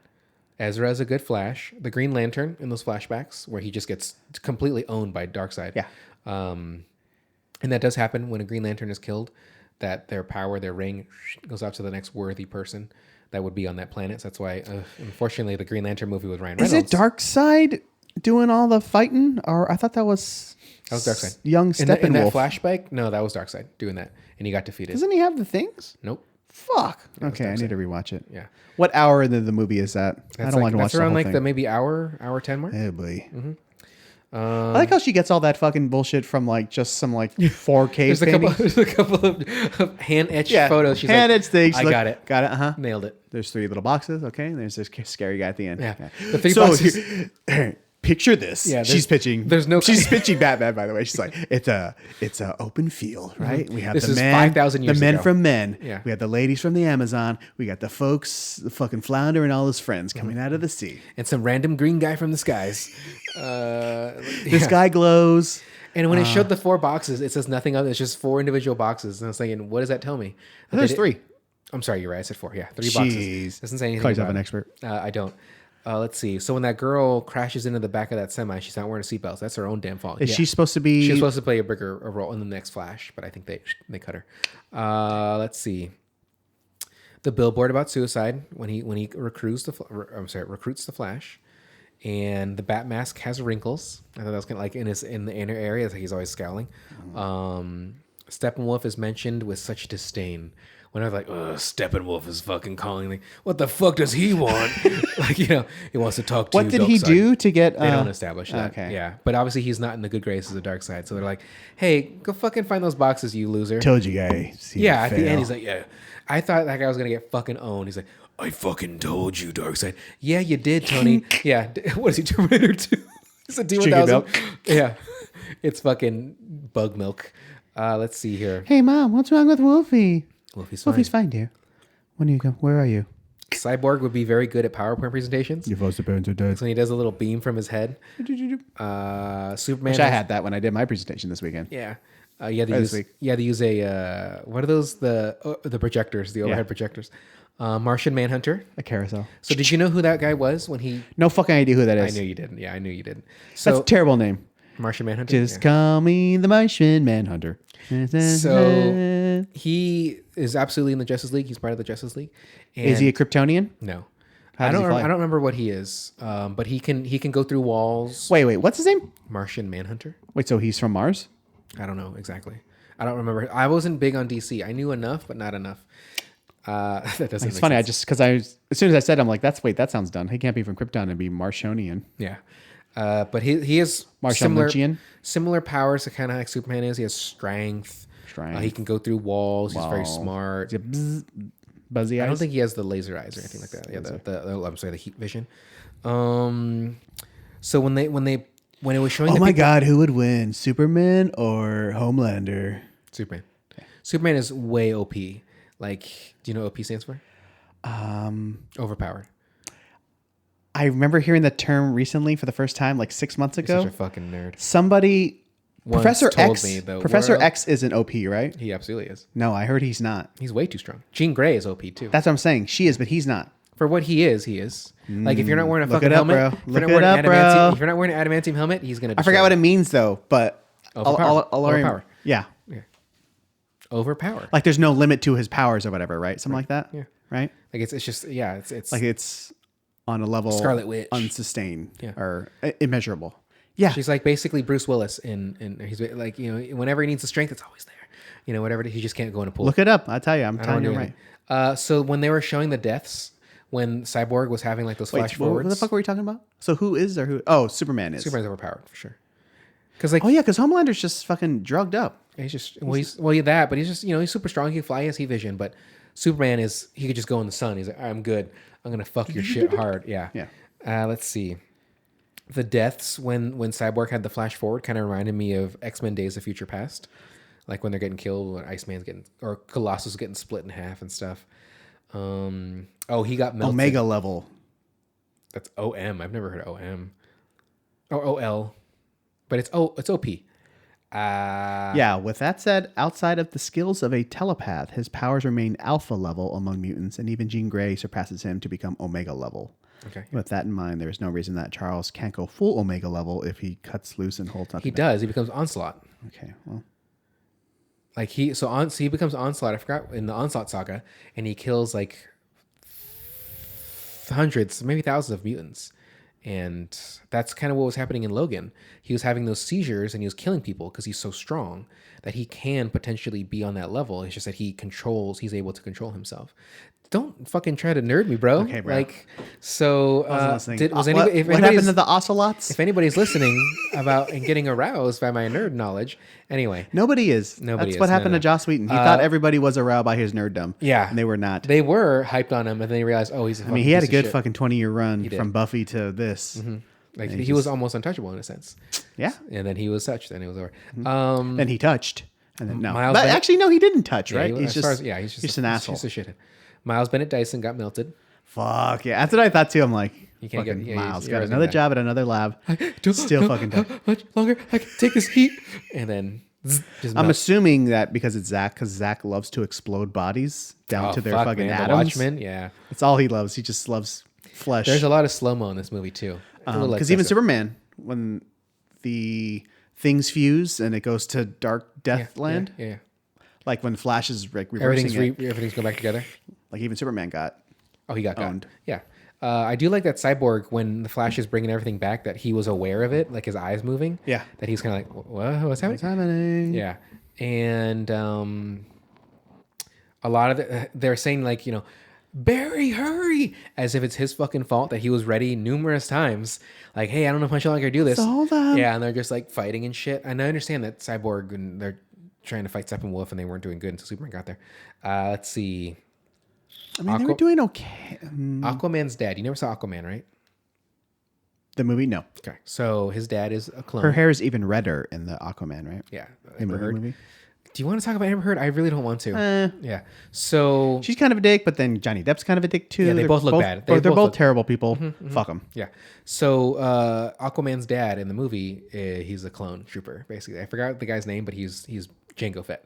Ezra is a good Flash. The Green Lantern in those flashbacks where he just gets completely owned by Darkseid. Yeah. And that does happen when a Green Lantern is killed, that their power, their ring goes out to the next worthy person that would be on that planet. So that's why, unfortunately, the Green Lantern movie with Ryan Reynolds. Is it Darkseid doing all the fighting? Or I thought that was Darkseid. young In that Steppenwolf. flashback? No, that was Darkseid doing that. And he got defeated. Doesn't he have the things? Nope. Fuck. was Okay, I Darkseid. need to rewatch it. Yeah. What hour into the movie is that? I don't want to watch That's the around whole like thing. the maybe hour 10 mark. Oh boy. I like how she gets all that fucking bullshit from like just some like 4K There's paintings. a couple of hand etched photos. She's hand like, etched things. I Look, got it. Got it. Uh-huh. Nailed it. There's 3 little boxes. Okay. And there's this scary guy at the end. Yeah. Okay. The 3 boxes. picture this. Yeah, she's pitching. She's pitching Batman. By the way, she's like, it's a open field, right? We have This the is men, 5,000 years the men ago. from Men. Yeah. We have the ladies from the Amazon. We got the folks, the fucking Flounder and all his friends coming out of the sea. And some random green guy from the skies. This guy glows. And when it showed the 4 boxes, it says nothing other. It's just 4 individual boxes. And I was thinking, what does that tell me? There's 3. I'm sorry, you're right. I said 4. Yeah, 3 Jeez. boxes. Doesn't say anything. Call yourself about an it. expert. I don't. Let's see. So when that girl crashes into the back of that semi, she's not wearing a seatbelt. That's her own damn fault. Is she supposed to be? She was supposed to play a bigger role in the next Flash, but I think they cut her. Let's see. The billboard about suicide when he recruits the Flash, and the bat mask has wrinkles. I thought that was kind of like in the inner area. It's like he's always scowling. Steppenwolf is mentioned with such disdain. When I was like, Steppenwolf is fucking calling. Like, what the fuck does he want? Like, he wants to talk to you. What did he do to get? They don't establish that. Okay. Yeah. But obviously he's not in the good graces of Darkseid. So they're like, hey, go fucking find those boxes, you loser. Told you guys. Yeah. At the end, he's like, yeah. I thought that guy was going to get fucking owned. He's like, I fucking told you, Darkseid. Yeah, you did, Tony. Yeah. What is he, Terminator 2? It's a T-1000. Yeah. It's fucking bug milk. Let's see here. Hey, Mom, what's wrong with Wolfie? Wolfie's fine, dear. When do you come? Where are you? Cyborg would be very good at PowerPoint presentations. Your foster parents are dead. When he does a little beam from his head. Superman. Which I had that when I did my presentation this weekend. Yeah. You had to use a what are those, the projectors, the overhead projectors. Martian Manhunter. A carousel. So did you know who that guy was when he? No fucking idea who that is. I knew you didn't. Yeah, I knew you didn't. So that's a terrible name. Martian Manhunter. Just call me the Martian Manhunter. So he is absolutely in the Justice League. He's part of the Justice League. And is he a Kryptonian? No. I don't remember what he is. But he can go through walls. Wait. What's his name? Martian Manhunter. Wait, so he's from Mars? I don't know exactly. I don't remember. I wasn't big on DC. I knew enough, but not enough. That doesn't. It's funny. Sense. As soon as I said, I'm like, that sounds done. He can't be from Krypton and be Martionian. Yeah. But he has Martian similar powers to kind of like Superman is. He has strength. He can go through walls. He's very smart. Buzzy eyes. I don't think he has the laser eyes or anything like that. Yeah, the heat vision. So when it was showing, oh my God, who would win, Superman or Homelander? Superman. Superman is way OP. Like, do you know what OP stands for? Overpowered. I remember hearing the term recently for the first time, like 6 months ago. You're such a fucking nerd. Somebody, once Professor told X. me the Professor world- X isn't OP, right? He absolutely is. No, I heard he's not. He's way too strong. Jean Grey is OP too. That's what I'm saying. She is, but he's not. For what he is, he is. Like if you're not wearing a Look fucking it up, helmet, bro. if Look you're it not up, wearing an bro. if you're not wearing an adamantium helmet, he's gonna. I forgot what it means though, but Overpower. Yeah. Overpower. Like there's no limit to his powers or whatever, right? Something like that. Yeah. Right. Like it's just it's Like it's on a level Scarlet Witch. unsustained Yeah. or immeasurable. Yeah. She's like basically Bruce Willis in he's like whenever he needs the strength, it's always there. Whatever he just can't go in a pool. Look it up. I tell you, I'm I telling don't you do right. So when they were showing the deaths, when Cyborg was having like those flash forwards, what the fuck were we talking about? So who is or who? Oh, Superman is. Superman's overpowered for sure. Because like because Homelander's just fucking drugged up. he's just but he's just he's super strong. He can fly, he has heat vision, but Superman he could just go in the sun. He's like, I'm good. I'm gonna fuck your shit hard. Yeah. Yeah. Let's see. The deaths when Cyborg had the flash forward kind of reminded me of X-Men Days of Future Past, like when they're getting killed, when Iceman's or Colossus getting split in half and stuff. He got melted. Omega level. That's OM. I've never heard of OM. Or OL, but it's OP. Yeah, with that said, outside of the skills of a telepath, his powers remain alpha level among mutants, and even Jean Grey surpasses him to become omega level. Okay. With that in mind, there is no reason that Charles can't go full omega level if he cuts loose and holds on. He does. He becomes Onslaught. Okay, well. Like he becomes Onslaught. I forgot in the Onslaught saga, and he kills like hundreds, maybe thousands of mutants. And that's kind of what was happening in Logan. He was having those seizures and he was killing people because he's so strong that he can potentially be on that level. It's just that he's able to control himself. Don't fucking try to nerd me, bro. Okay, bro. Like, so what happened to the ocelots? If anybody's listening about and getting aroused by my nerd knowledge, anyway, nobody is. That's what happened to Joss Whedon. He thought everybody was aroused by his nerddom. Yeah, and they were not. They were hyped on him, and then they realized, oh, he's. He had a good fucking 20-year run from Buffy to this. Mm-hmm. Like And he was almost untouchable in a sense. Yeah. And then he was touched, and it was over. Then he touched. And then no. Miles But Bennett- actually, no, he didn't touch, right? He's just an asshole. He's just a shithead. Miles Bennett Dyson got melted. Fuck yeah. That's what I thought too. I'm like, You can't fucking get- yeah, Miles he's- got he's another gonna job at another lab. Still fucking touched. Much longer. I can take this heat, and then just I'm melt. assuming that because it's Zach, because Zach loves to explode bodies down to their fuck, fucking man, the atoms. Watchmen, yeah. That's all he loves. He just loves flesh. There's a lot of slow mo in this movie too. Because even Superman, when the things fuse and it goes to dark death land, yeah. like when Flash is like reversing it, Everything's going back together. like even Superman got. Oh, he got Owned. got. Yeah. I do like that Cyborg, when the Flash is bringing everything back, that he was aware of it, like his eyes moving. Yeah. That he's kind of like, what? What's happening? What's happening? Yeah. And a lot of they're saying, like, you know, Barry, hurry, as if it's his fucking fault that he was ready numerous times. Like, hey, I don't know how much longer I can do this. Hold on. Yeah, and they're just like fighting and shit. And I understand that Cyborg and they're trying to fight Steppenwolf and they weren't doing good until Superman got there. Let's see. I mean, they were doing okay. Aquaman's dad. You never saw Aquaman, right? The movie, no. Okay. So his dad is a clone. Her hair is even redder in the Aquaman, right? Yeah. The Amber Heard. movie. Do you want to talk about Amber Heard? I really don't want to. Yeah. So She's kind of a dick, but then Johnny Depp's kind of a dick too. Yeah, they They're both look bad. They're They both both look- terrible people. Fuck them. yeah. So Aquaman's dad in the movie, he's a clone trooper, basically. I forgot the guy's name, but he's Jango Fett.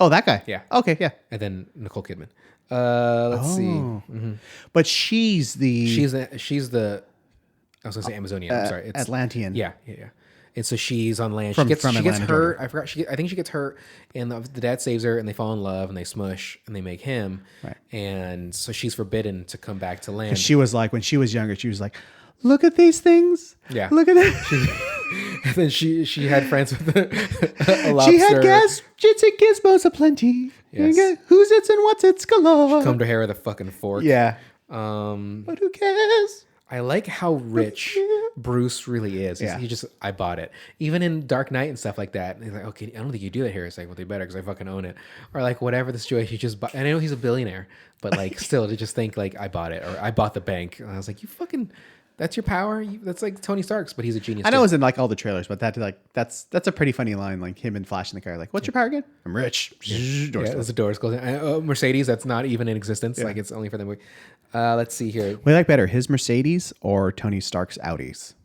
Oh, that guy. Yeah. Okay. Yeah. And then Nicole Kidman. Let's see. But she's the She's the I was gonna say Amazonian. I'm sorry. It's Atlantean. Yeah. And so she's on land. From she gets Atlanta, hurt. I forgot. I think she gets hurt, and the dad saves her, and they fall in love, and they smush, and they make him. Right. And so she's forbidden to come back to land. She was like, when she was younger, she was like, look at these things. Yeah. Look at that. And then she had friends with a lobster. She had gadgets and gizmos aplenty. Yes. Who's its and what's its galore. Combed her hair with a fucking fork. Yeah. Um, But who cares? I like how rich Bruce really is. Yeah. I bought it. Even in Dark Knight and stuff like that. He's like, okay, I don't think you do that here. It's like, well, they better because I fucking own it. Or like whatever the situation, you just bought. And I know he's a billionaire, but like still to just think like I bought it or I bought the bank. And I was like, you fucking, that's your power. That's like Tony Stark's, but he's a genius. I know too. it was in like all the trailers, but that's a pretty funny line. Like him and Flash in the car, like, "What's your power again?" I'm rich. Doors Yeah, closed. the doors closing. Mercedes, that's not even in existence. Like it's only for the movie. Let's see here. What do you like better, his Mercedes or Tony Stark's Audis?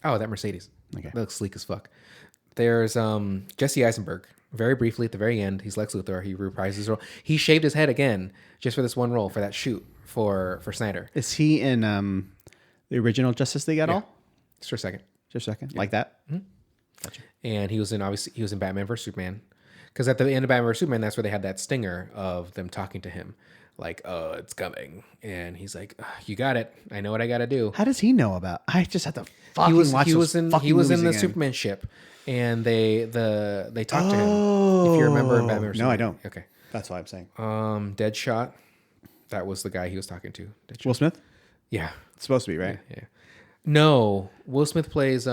Oh, that Mercedes. Okay. That looks sleek as fuck. There's Jesse Eisenberg. Very briefly at the very end, he's Lex Luthor. He reprises his role. He shaved his head again just for this one role for that shoot for Snyder. Is he in the original Justice League at all? Just for a second. Just a second, like that. And he was in Batman vs Superman. Because at the end of Batman vs Superman, that's where they had that stinger of them talking to him, like, "Oh, it's coming," and he's like, "You got it. I know what I got to do." How does he know about? I just have to fucking watch he was those in fucking he was in the movies again. Superman ship, and they talked to him. If you remember Batman vs No, I Superman. don't. Okay. That's what I'm saying. Deadshot. That was the guy he was talking to. Deadshot. Will Smith? Yeah. It's supposed to be, right? Yeah. No, Will Smith plays.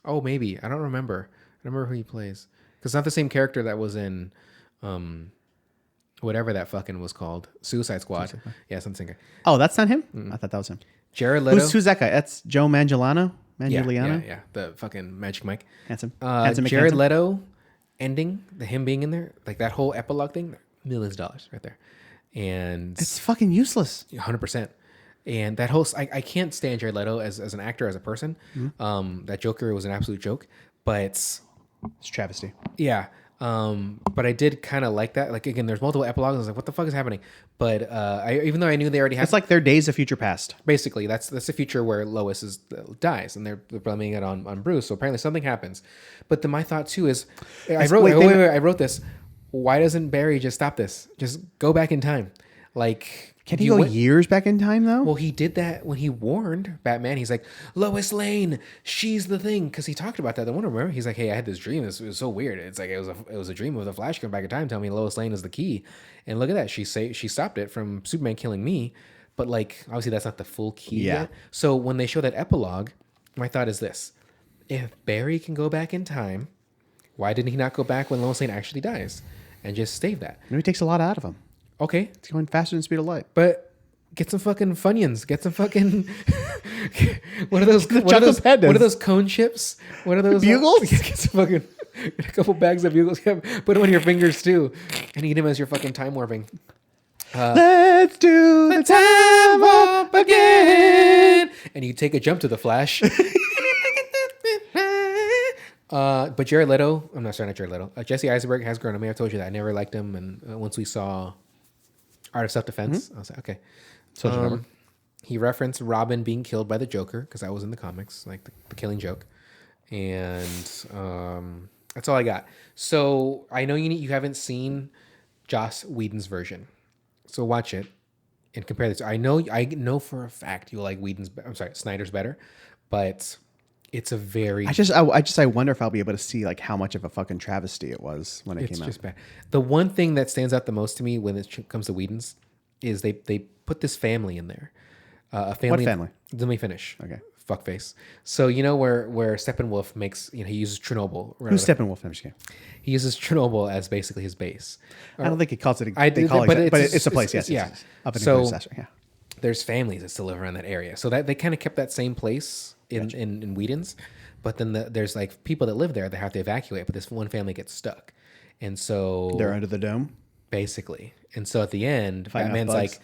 Oh, maybe I don't remember. I don't remember who he plays because it's not the same character that was in, whatever that fucking was called, Suicide Squad. Yeah, something. Oh, that's not him? I thought that was him. Jared Leto. Who's that guy? That's Joe Manganiello? Yeah, the fucking Magic Mike. Handsome. Jared Leto ending, him being in there, like that whole epilogue thing, millions of dollars right there, and It's fucking useless. 100%. And that whole, I can't stand Jared Leto as an actor, as a person. That Joker was an absolute joke, but It's travesty. yeah. But I did kind of like that. Like again, there's multiple epilogues. I was like, what the fuck is happening? But even though I knew they already had, It's like their Days of Future Past. basically that's the future where Lois dies, and they're blaming it on Bruce. So apparently something happens. But then my thought too is, I wrote this. Why doesn't Barry just stop this? Just go back in time, like. Can he go years back in time though? Well, he did that when he warned Batman. He's like, Lois Lane, she's the thing, because he talked about that. The Wonder Woman. He's like, hey, I had this dream. It was so weird. It's like it was a dream of the Flash coming back in time, telling me Lois Lane is the key. And look at that. She stopped it from Superman killing me. But like, obviously, that's not the full key yet. So when they show that epilogue, my thought is this: if Barry can go back in time, why didn't he not go back when Lois Lane actually dies and just save that? Maybe it takes a lot out of him. Okay, It's going faster than the speed of light. but Get some fucking Funyuns. Get some fucking what are those? What chocolate are pandas. those cone chips? What are those Bugles? Get some fucking get a couple bags of bugles. Yeah, put them on your fingers too, and eat them as you're fucking time warping. Let's do the time warp again. And you take a jump to the Flash. But Jared Leto, I'm not sorry, not Jared Leto. Jesse Eisenberg has grown on me. I told you that I never liked him, and once we saw Art of Self-Defense, I was like, okay. He referenced Robin being killed by the Joker because that was in the comics, like the Killing Joke, and that's all I got. So I know you haven't seen Joss Whedon's version, so watch it and compare this. I know for a fact you'll like Snyder's better, but it's a very I wonder if I'll be able to see like how much of a fucking travesty it was when it came out. It's just bad. The one thing that stands out the most to me when it comes to Whedon's is they put this family in there. A family. What family? Let me finish. Okay. Fuckface. So you know where Steppenwolf makes, he uses Chernobyl. Who's Steppenwolf? I'm just kidding. He uses Chernobyl as basically his base. I don't think he calls it. But It's a place. Yes. Yeah. Up in So disaster. Yeah. there's families that still live around that area. So that they kind of kept that same place in Whedon's. But then there's like people that live there that have to evacuate, but this one family gets stuck. And so They're under the dome. basically. And so at the end, Fighting off Batman's bugs. like,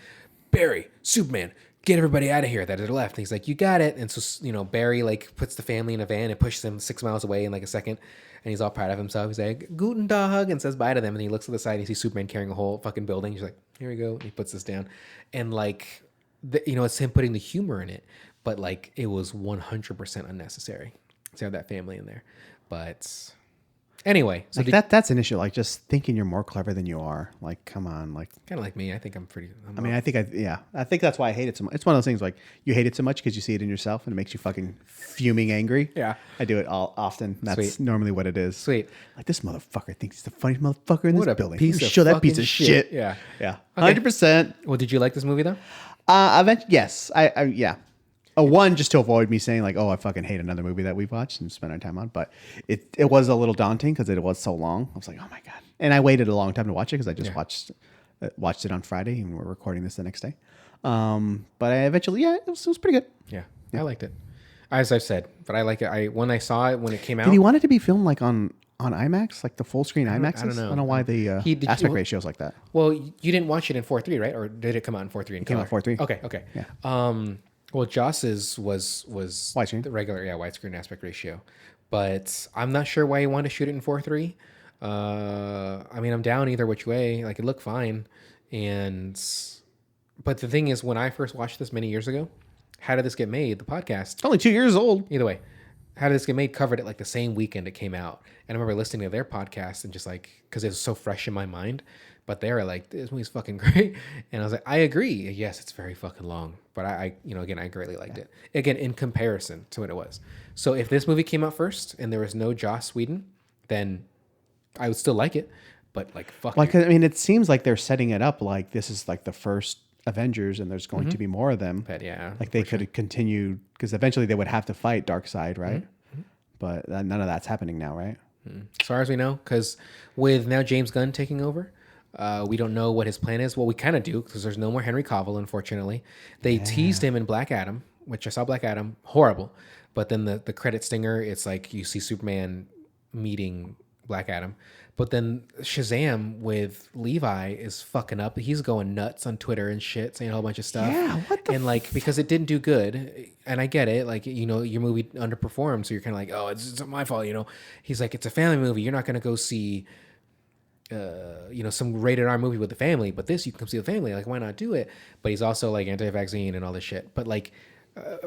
Barry, Superman, get everybody out of here that are left. And he's like, you got it. And so, Barry like puts the family in a van and pushes them 6 miles away in like a second. And he's all proud of himself. He's like, Guten Tag, and says bye to them. And he looks to the side and he sees Superman carrying a whole fucking building. He's like, here we go. And he puts this down. And like, it's him putting the humor in it. But like, it was 100% unnecessary to have that family in there. But anyway, so Like that's an issue. Like just thinking you're more clever than you are. Like, come on. Like, kind of like me. I think I'm pretty. I think that's why I hate it so much. It's one of those things like you hate it so much because you see it in yourself and it makes you fucking fuming angry. Yeah. I do it often. That's Sweet. normally what it is. Sweet. Like this motherfucker thinks he's the funniest motherfucker in What this a building. piece of Show that piece fucking of shit. shit. Yeah. Yeah. Okay. 100%. Well, did you like this movie though? Yes. Yeah. One, just to avoid me saying like, oh, I fucking hate another movie that we've watched and spent our time on. But it was a little daunting because it was so long. I was like, oh my God. And I waited a long time to watch it because I just watched it on Friday and we're recording this the next day. But I eventually, it was pretty good. Yeah, I liked it. As I've said, but I like it. When I saw it when it came out, Did he want it to be filmed like on IMAX, like the full screen IMAX? I don't know. I don't know why the aspect ratio is like that. well, you didn't watch it in 4:3, right? Or did it come out in 4:3? It came out 4:3. Okay. Yeah. Well, Joss's was Widescreen. the regular, widescreen aspect ratio, but I'm not sure why he wanted to shoot it in 4:3. I mean, I'm down either which way. Like, it looked fine, but the thing is, when I first watched this many years ago, How Did This Get Made? The podcast. It's only 2 years old. Either way, How Did This Get Made covered it like the same weekend it came out. And I remember listening to their podcast and just like, because it was so fresh in my mind. But they were like, this movie's fucking great. And I was like, I agree. Yes, it's very fucking long. But I again, I greatly liked it. Again, in comparison to what it was. So if this movie came out first and there was no Joss Whedon, then I would still like it. But like, fuck Like, I mean, it seems like they're setting it up like this is like the first Avengers and there's going to be more of them. But yeah. Like they could have continued because eventually they would have to fight Darkseid, right? But none of that's happening now, right? As far as we know, because with now James Gunn taking over, we don't know what his plan is. Well, we kind of do because there's no more Henry Cavill, unfortunately. They teased him in Black Adam, which I saw Black Adam, horrible. But then the credit stinger, it's like you see Superman meeting Black Adam. But then Shazam with Levi is fucking up. He's going nuts on Twitter and shit, saying a whole bunch of stuff. Yeah, what the And like, because it didn't do good, and I get it, like, your movie underperformed, so you're kind of like, oh, it's not my fault, He's like, it's a family movie. You're not going to go see some rated R movie with the family, but this you can come see the family. Like, why not do it? But he's also like anti-vaccine and all this shit. But like,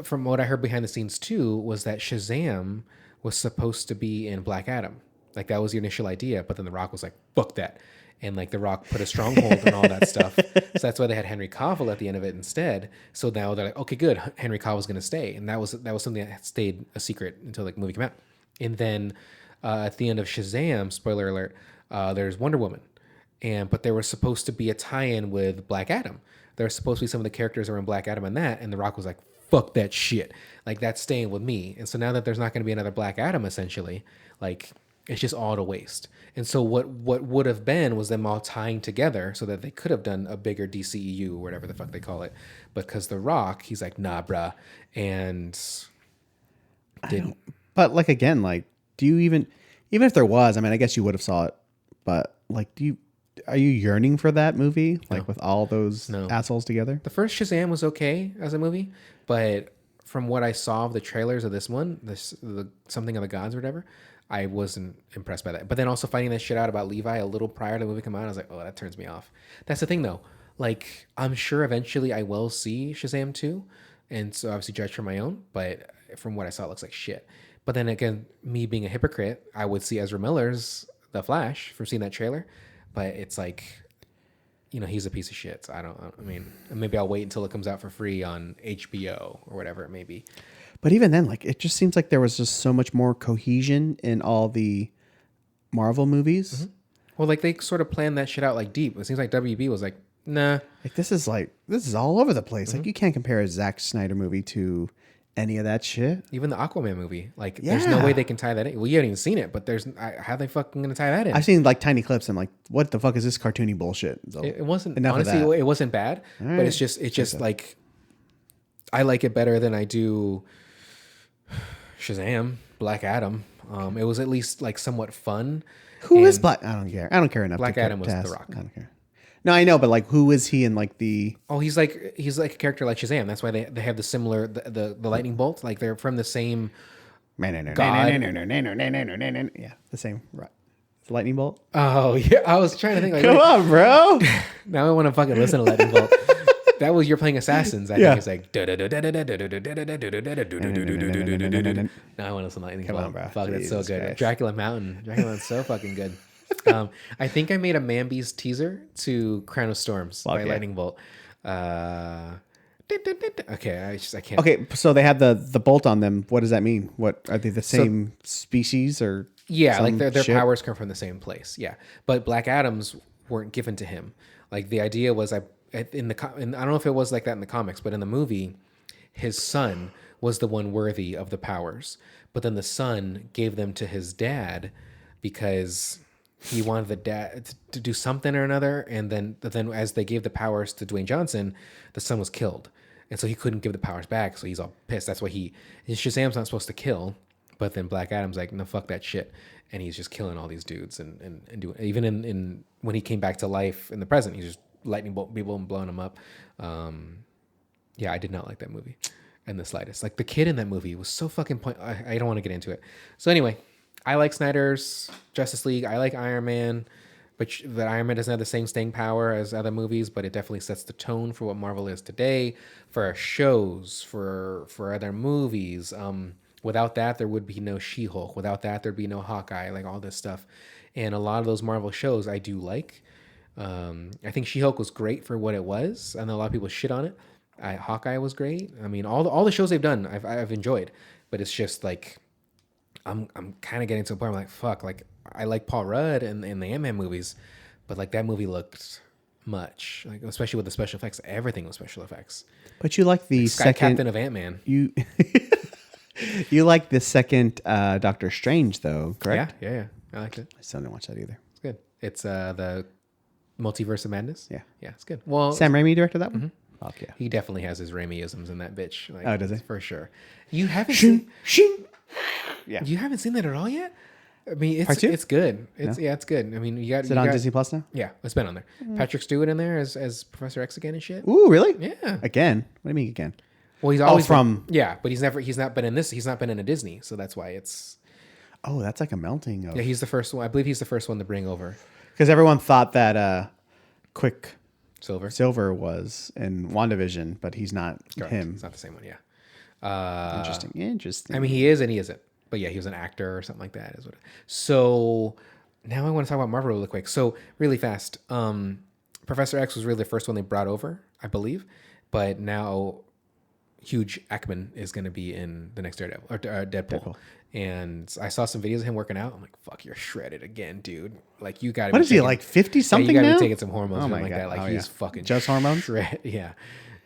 from what I heard behind the scenes too, was that Shazam was supposed to be in Black Adam. Like, that was the initial idea, but then The Rock was like, fuck that. And like, The Rock put a stronghold and all that stuff. So that's why they had Henry Cavill at the end of it instead. So now they're like, okay, good. Henry Cavill's going to stay. And that was something that stayed a secret until like the movie came out. And then at the end of Shazam, spoiler alert, there's Wonder Woman. But there was supposed to be a tie-in with Black Adam. There was supposed to be some of the characters that were in Black Adam and that. And The Rock was like, fuck that shit. Like, that's staying with me. And so now that there's not going to be another Black Adam, essentially, like, It's just all to waste. And so what would have been was them all tying together so that they could have done a bigger DCEU or whatever the fuck they call it. But because The Rock, he's like, nah, bruh. And didn't. But like again, like, do you even if there was? I mean, I guess you would have saw it, but like, are you yearning for that movie? Like with all those assholes together? The first Shazam was okay as a movie, but from what I saw of the trailers of this one, the Something of the Gods or whatever, I wasn't impressed by that. But then also finding that shit out about Levi a little prior to the movie come out, I was like, oh, that turns me off. That's the thing though. Like, I'm sure eventually I will see Shazam 2, and so obviously judge for my own, but from what I saw, it looks like shit. But then again, me being a hypocrite, I would see Ezra Miller's The Flash from seeing that trailer, but it's like, you know, he's a piece of shit. So I mean, maybe I'll wait until it comes out for free on HBO or whatever it may be. But even then, like, it just seems like there was just so much more cohesion in all the Marvel movies. Mm-hmm. Well, like, they sort of planned that shit out like deep. It seems like WB was like, nah. Like, this is all over the place. Mm-hmm. Like, you can't compare a Zack Snyder movie to any of that shit. Even the Aquaman movie. Like, there's no way they can tie that in. Well, you haven't even seen it, but how are they fucking going to tie that in? I've seen, like, tiny clips. And I'm like, what the fuck is this cartoony bullshit? So, it wasn't, honestly, it wasn't bad. Right. But it's just like, I like it better than I do Shazam, Black Adam. It was at least, like, somewhat fun. Who is Black? I don't care. I don't care enough. Black Adam was The Rock. I don't care. No, I know, but like, who is he in like the? Oh, he's like a character like Shazam. That's why they have the similar the lightning bolt. Like, they're from the same god. Yeah, the same. Right. The lightning bolt. Oh yeah, I was trying to think. Like, come on, bro. Now I want to fucking listen to lightning bolt. That was you're playing Assassins. I think it's like. Now I want to listen to lightning bolt. Come on, bro. Fuck, that's so good. Christ. Dracula Mountain. Dracula's so fucking good. I think I made a Mambi's teaser to Crown of Storms by Lightning Bolt. Okay, I can't. Okay, so they have the bolt on them. What does that mean? What are they the same species or? Yeah, like their powers come from the same place. Yeah, but Black Adams weren't given to him. Like, the idea was I don't know if it was like that in the comics, but in the movie, his son was the one worthy of the powers. But then the son gave them to his dad because he wanted the dad to do something or another, and then as they gave the powers to Dwayne Johnson, the son was killed, and so he couldn't give the powers back. So he's all pissed. That's why Shazam's not supposed to kill, but then Black Adam's like, no, fuck that shit, and he's just killing all these dudes and doing, even in when he came back to life in the present, he's just lightning bolt people and blowing them up. Yeah, I did not like that movie in the slightest. Like, the kid in that movie was so fucking I don't want to get into it. So anyway. I like Snyder's Justice League. I like Iron Man, but that Iron Man doesn't have the same staying power as other movies, but it definitely sets the tone for what Marvel is today, for our shows, for other movies. Without that, there would be no She-Hulk. Without that, there'd be no Hawkeye, like all this stuff. And a lot of those Marvel shows I do like. I think She-Hulk was great for what it was. I know a lot of people shit on it. Hawkeye was great. I mean, all the shows they've done, I've enjoyed, but it's just like, I'm kind of getting to a point where I'm like, fuck, like, I like Paul Rudd and the Ant-Man movies, but like, that movie looked much, like, especially with the special effects. Everything was special effects. But you like the Sky second Captain of Ant-Man. You like the second Doctor Strange though, correct? Yeah. I liked it. I still didn't watch that either. It's good. It's the Multiverse of Madness. Yeah, it's good. Well, Sam Raimi directed that one. Mm-hmm. Fuck yeah. He definitely has his Raimi-isms in that bitch. Like, oh, does he? For sure. You haven't seen. Yeah. You haven't seen that at all yet? I mean, it's good. It's good. I mean, Is it on Disney Plus now? Yeah, it's been on there. Patrick Stewart in there as Professor X again and shit. Ooh, really? Yeah. Again? What do you mean again? Well, he's always but he's not been in this. He's not been in a Disney, so that's why it's. Oh, that's like a melting of. Yeah, he's the first one. I believe he's the first one to bring over. Because everyone thought that Silver was in WandaVision, but he's not. Correct. Him. It's not the same one. Yeah. Interesting. I mean, he is and he isn't. But yeah, he was an actor or something like that. So now I want to talk about Marvel really quick. So really fast. Professor X was really the first one they brought over, I believe. But now Hugh Jackman is going to be in the next Daredevil or Deadpool. And I saw some videos of him working out. I'm like, fuck, you're shredded again, dude. Like, you got to. What is he, like 50 something now? You got to be taking some hormones or something like that. Like, he's fucking just hormones. Yeah.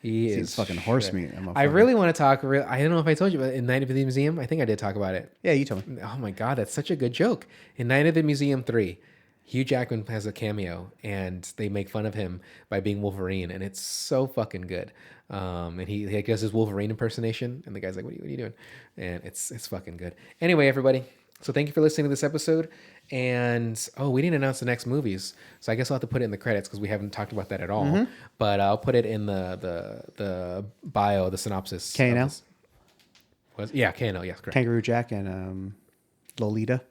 He It's is fucking horse meat. I really want to talk. I don't know if I told you, but in Night of the Museum, I think I did talk about it. Yeah, you told me. Oh my god, that's such a good joke. In Night of the Museum 3, Hugh Jackman has a cameo, and they make fun of him by being Wolverine, and it's so fucking good. And he does his Wolverine impersonation, and the guy's like, "What are you doing?" And it's fucking good. Anyway, everybody, so thank you for listening to this episode. And we didn't announce the next movies, so I guess I'll have to put it in the credits because we haven't talked about that at all. But I'll put it in the bio, the synopsis. K&L? Yeah, K&L. Yes, correct. Kangaroo Jack and Lolita.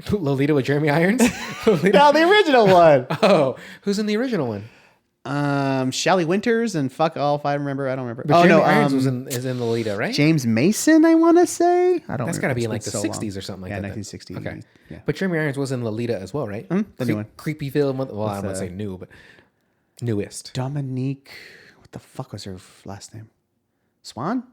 Lolita with Jeremy Irons. Lolita. No, the original one. Oh, who's in the original one? Shally Winters and fuck all if I remember. I don't remember. But Jeremy Irons is in Lolita, right? James Mason, I want to say. I don't. That's got to be in like the 60s or something like that. Yeah, 1960. Okay. Yeah. But Jeremy Irons was in Lolita as well, right? The new one. Creepy film. Well, I'm going to say new, but newest. Dominique. What the fuck was her last name? Swan?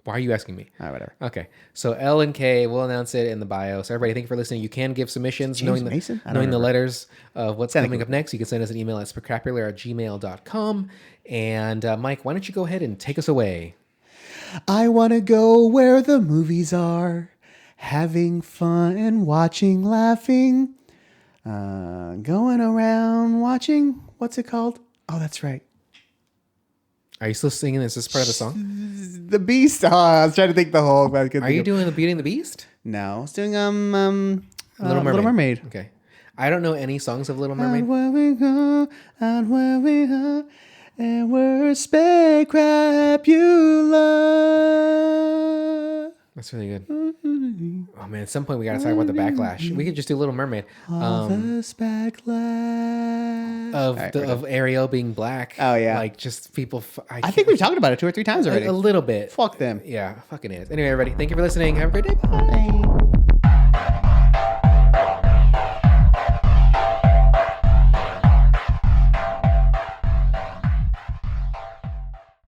Why are you asking me? All right, whatever. Okay. So L and K, we'll announce it in the bio. So everybody, thank you for listening. You can give submissions knowing the letters of what's coming up next. You can send us an email at specrapular@gmail.com. And Mike, why don't you go ahead and take us away? I want to go where the movies are. Having fun, watching, laughing. Going around watching. What's it called? Oh, that's right. Are you still singing this? Is this part of the song? The Beast. Oh, I was trying to think the whole. Are you doing the Beauty and the Beast? No, I was doing Little Mermaid. Okay. I don't know any songs of Little Mermaid. And where we go, and where we are, and we're Specrapular. That's really good. Oh man, at some point we got to talk about the backlash. We could just do Little Mermaid. The backlash Of Ariel being black. Oh yeah, like just people. I think we've talked about it 2 or 3 times already. A little bit. Fuck them. Yeah, fucking is. Anyway, everybody, thank you for listening. Have a great day. Bye.